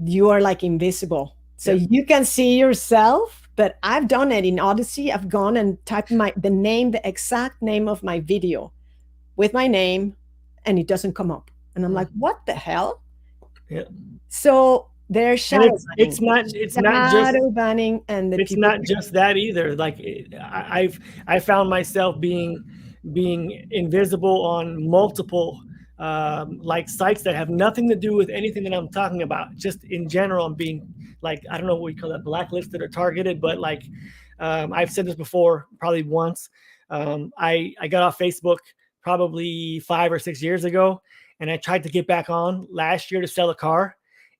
You are like invisible. So you can see yourself, but I've done it in Odyssey. I've gone and typed the exact name of my video with my name, and it doesn't come up. And I'm like, what the hell? Yeah. So they're shadow banning. It's not just banning, and it's not just that either. Like I found myself being invisible on multiple like sites that have nothing to do with anything that I'm talking about. Just in general, I'm being like, I don't know what we call that, blacklisted or targeted, but like, I've said this before, probably once. I got off Facebook probably 5 or 6 years ago, and I tried to get back on last year to sell a car,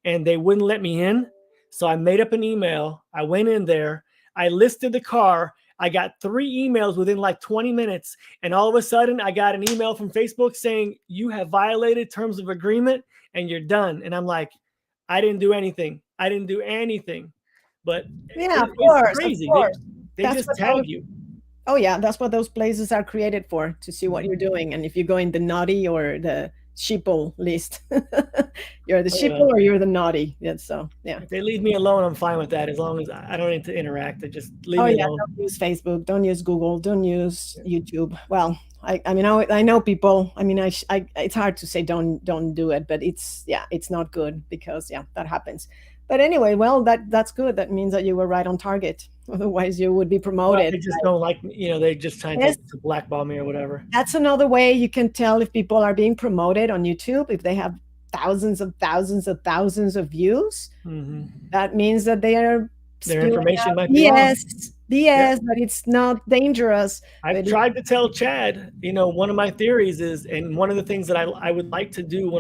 and they wouldn't let me in. So I made up an email. I went in there. I listed the car. I got 3 emails within like 20 minutes. And all of a sudden, I got an email from Facebook saying, you have violated terms of agreement and you're done. And I'm like, I didn't do anything. I didn't do anything. But Yeah, of it's course, crazy. of course. They That's just what tag those, you. oh yeah, that's what those places are created for, to see what you're doing. And if you go in the naughty or the sheeple list, you're the sheeple or you're the naughty. Yeah, so yeah. If they leave me alone, I'm fine with that, as long as I don't need to interact. They just leave me alone. Don't use Facebook, don't use Google, don't use YouTube. Well, I mean, I know people. I mean, it's hard to say don't do it, but it's not good, because that happens. But anyway, well, that's good. That means that you were right on target. Otherwise, you would be promoted. Well, they just don't like me, they're just trying to blackball me or whatever. That's another way you can tell if people are being promoted on YouTube. If they have thousands of views, that means that they are their information might be wrong. BS, but it's not dangerous. I've tried to tell Chad, one of my theories is, and one of the things that I would like to do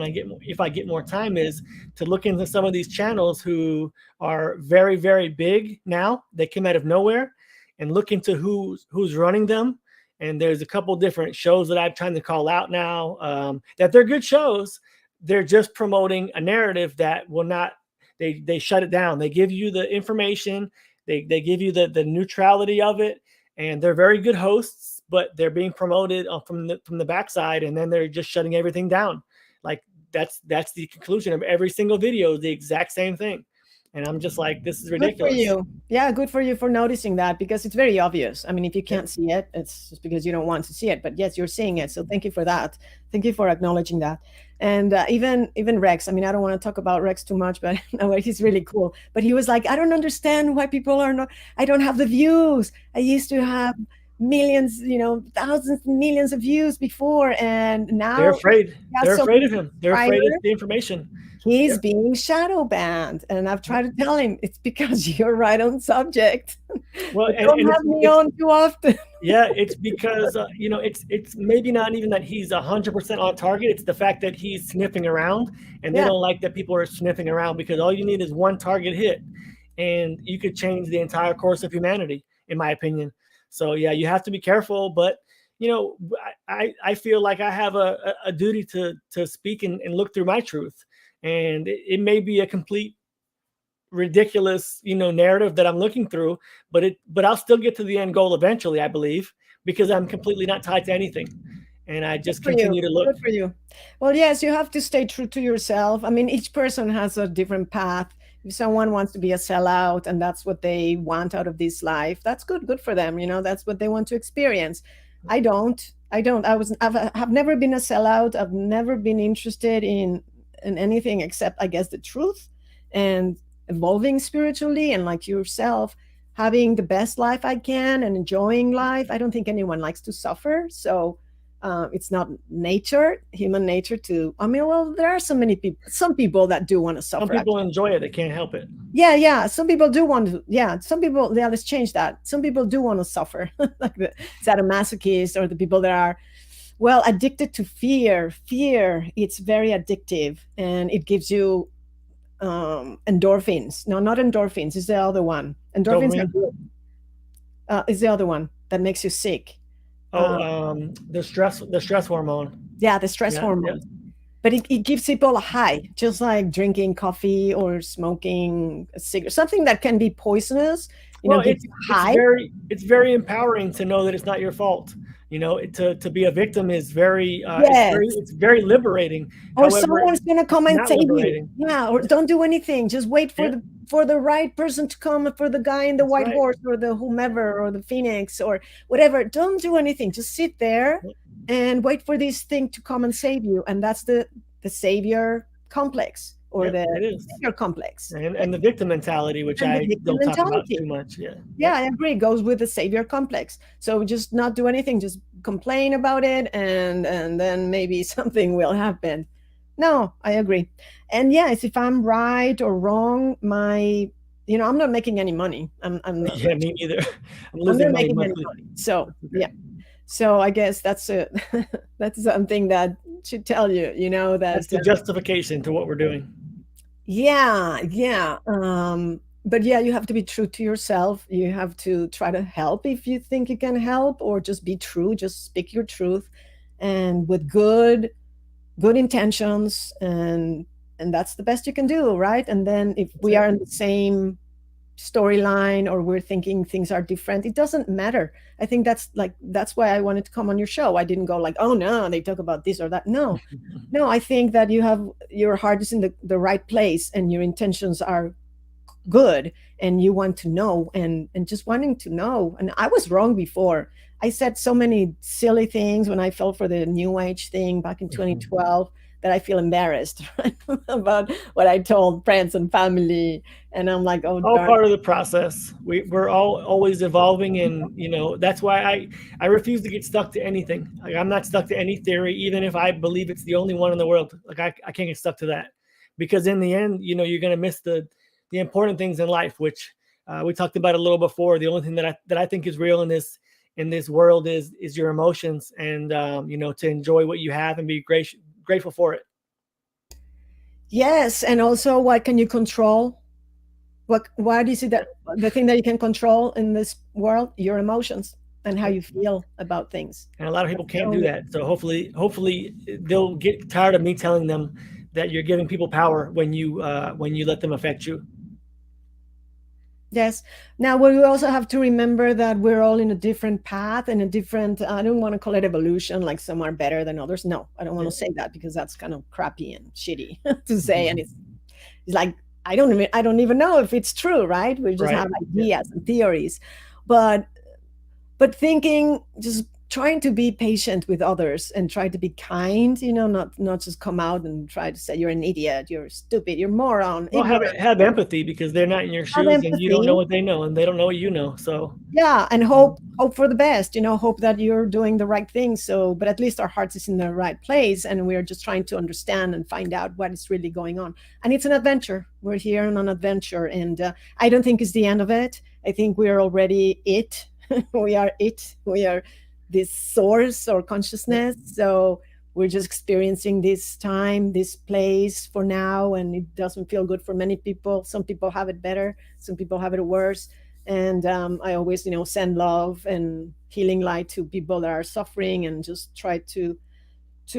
if I get more time, is to look into some of these channels who are very, very big now. They came out of nowhere, and look into who's running them. And there's a couple different shows that I'm trying to call out now, that they're good shows. They're just promoting a narrative that will not, they shut it down. They give you the information. They give you the neutrality of it, and they're very good hosts, but they're being promoted from the backside, and then they're just shutting everything down. Like that's the conclusion of every single video, the exact same thing. And I'm just like, this is ridiculous. Good for you. Yeah, good for you for noticing that, because it's very obvious. I mean, if you can't see it, it's just because you don't want to see it. But yes, you're seeing it. So thank you for that. Thank you for acknowledging that. And even Rex, I mean, I don't want to talk about Rex too much, but he's really cool. But he was like, I don't understand why people are not, I don't have the views. I used to have millions, thousands, millions of views before, and now they're afraid. They're afraid of him. They're afraid of the information. He's being shadow banned, and I've tried to tell him it's because you're right on subject. Well, don't have me on too often. Yeah, it's because it's maybe not even that he's 100% on target. It's the fact that he's sniffing around, and they don't like that people are sniffing around, because all you need is one target hit, and you could change the entire course of humanity, in my opinion. So yeah, you have to be careful, but I feel like I have a duty to speak and look through my truth. And it may be a complete ridiculous, narrative that I'm looking through, but I'll still get to the end goal eventually, I believe, because I'm completely not tied to anything. And I just continue to look. Good for you. Well, yes, you have to stay true to yourself. I mean, each person has a different path. If someone wants to be a sellout and that's what they want out of this life, that's good for them. That's what they want to experience. I don't. I've never been a sellout. I've never been interested in anything except, I guess, the truth and evolving spiritually, and like yourself, having the best life I can and enjoying life. I don't think anyone likes to suffer. So it's not human nature to, there are some people that do want to suffer. Some people enjoy it. They can't help it. Yeah. Some people do want to, some people, let's change that. Some people do want to suffer, like the sadomasochists, or the people that are, addicted to fear. Fear, it's very addictive, and it gives you endorphins. No, not endorphins. It's the other one. Endorphins are good. It's the other one that makes you sick. The stress hormone. Yeah, the stress hormone. Yeah. But it gives people a high, just like drinking coffee or smoking a cigarette, something that can be poisonous. It's very empowering to know that it's not your fault. To be a victim is very, it's very liberating. Or however, someone's going to come and save you. Yeah, or don't do anything. Just wait for the right person to come, for the guy in the white horse, or the whomever, or the phoenix, or whatever. Don't do anything. Just sit there and wait for this thing to come and save you. And that's the savior complex, or the savior complex. And the victim mentality, which I don't talk about too much. Yeah, I agree. It goes with the savior complex. So just not do anything, just complain about it, and then maybe something will happen. No, I agree. And yes, if I'm right or wrong, my you know, I'm not making any money. I'm not, Yeah, me neither. I'm I'm losing not money making any monthly. money. So Okay. yeah. So I guess that's a that's something that should tell you, you know, that That's the justification to what we're doing. yeah, yeah. But yeah, you have to be true to yourself. You have to try to help if you think you can help, or just be true, just speak your truth, and with good intentions, and that's the best you can do, right? And then if That's we it. are in the same storyline, or we're thinking things are different, it doesn't matter. I think that's why I wanted to come on your show. I didn't go like, oh no, they talk about this or that. No, no, I think that you have your heart is in the right place, and your intentions are good, and you want to know, and just wanting to know. And I was wrong before. I said so many silly things when I fell for the new age thing back in 2012, that I feel embarrassed, right? About what I told friends and family. And I'm like, oh All darn. part of the process. We're all always evolving, and that's why I refuse to get stuck to anything. Like, I'm not stuck to any theory, even if I believe it's the only one in the world. Like, I can't get stuck to that, because in the end, you're going to miss the important things in life, which we talked about a little before. The only thing that I think is real in this world is your emotions, and to enjoy what you have and be grateful for it. Yes, and also, what can you control? What is it that the thing that you can control in this world? Your emotions and how you feel about things. And a lot of people That's the can't do only. that. So hopefully they'll get tired of me telling them that you're giving people power when you let them affect you. Yes. Now, we also have to remember that we're all in a different path and a different, I don't want to call it evolution, like some are better than others. No, I don't want to say that, because that's kind of crappy and shitty to say. And it's like, I don't even know if it's true, right? We just Right. have ideas and theories. But thinking, just trying to be patient with others and try to be kind, not just come out and try to say you're an idiot, you're stupid, you're moron, Well, ignorant. have empathy, because they're not in your Have shoes, and you don't know empathy. what they know, and they don't know what you know. So Yeah, and hope for the best, hope that you're doing the right thing. So, but at least our hearts is in the right place, and we're just trying to understand and find out what is really going on. And it's an adventure. We're here on an adventure, and I don't think it's the end of it. I think we are already it. We are it. We are this source or consciousness. So we're just experiencing this time, this place for now, and it doesn't feel good for many people. Some people have it better, some people have it worse. And I always, send love and healing light to people that are suffering, and just try to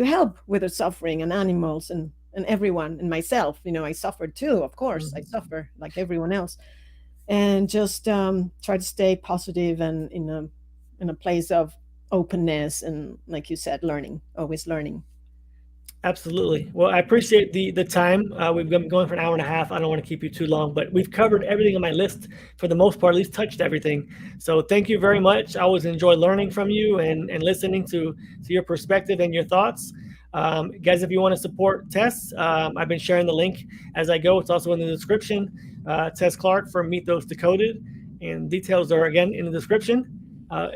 help with the suffering, and animals, and everyone, and myself. I suffered too, of course. I suffer like everyone else, and just try to stay positive, and in a place of openness, and like you said, learning, always learning. absolutely. Well, I appreciate the time. We've been going for an hour and a half. I don't want to keep you too long, but we've covered everything on my list for the most part, at least touched everything. So thank you very much. I always enjoy learning from you, and listening to your perspective and your thoughts. Guys, if you want to support Tess, I've been sharing the link as I go. It's also in the description. Tess Clark from Mythos Decoded, and details are again in the description.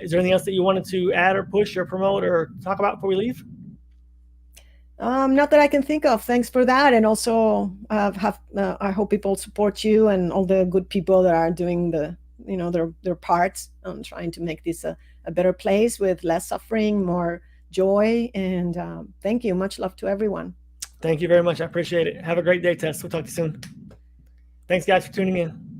Is there anything else that you wanted to add or push or promote or talk about before we leave? Not that I can think of. Thanks for that. And also, I hope people support you and all the good people that are doing their parts on trying to make this a better place with less suffering, more joy. And thank you. Much love to everyone. Thank you very much. I appreciate it. Have a great day, Tess. We'll talk to you soon. Thanks, guys, for tuning in.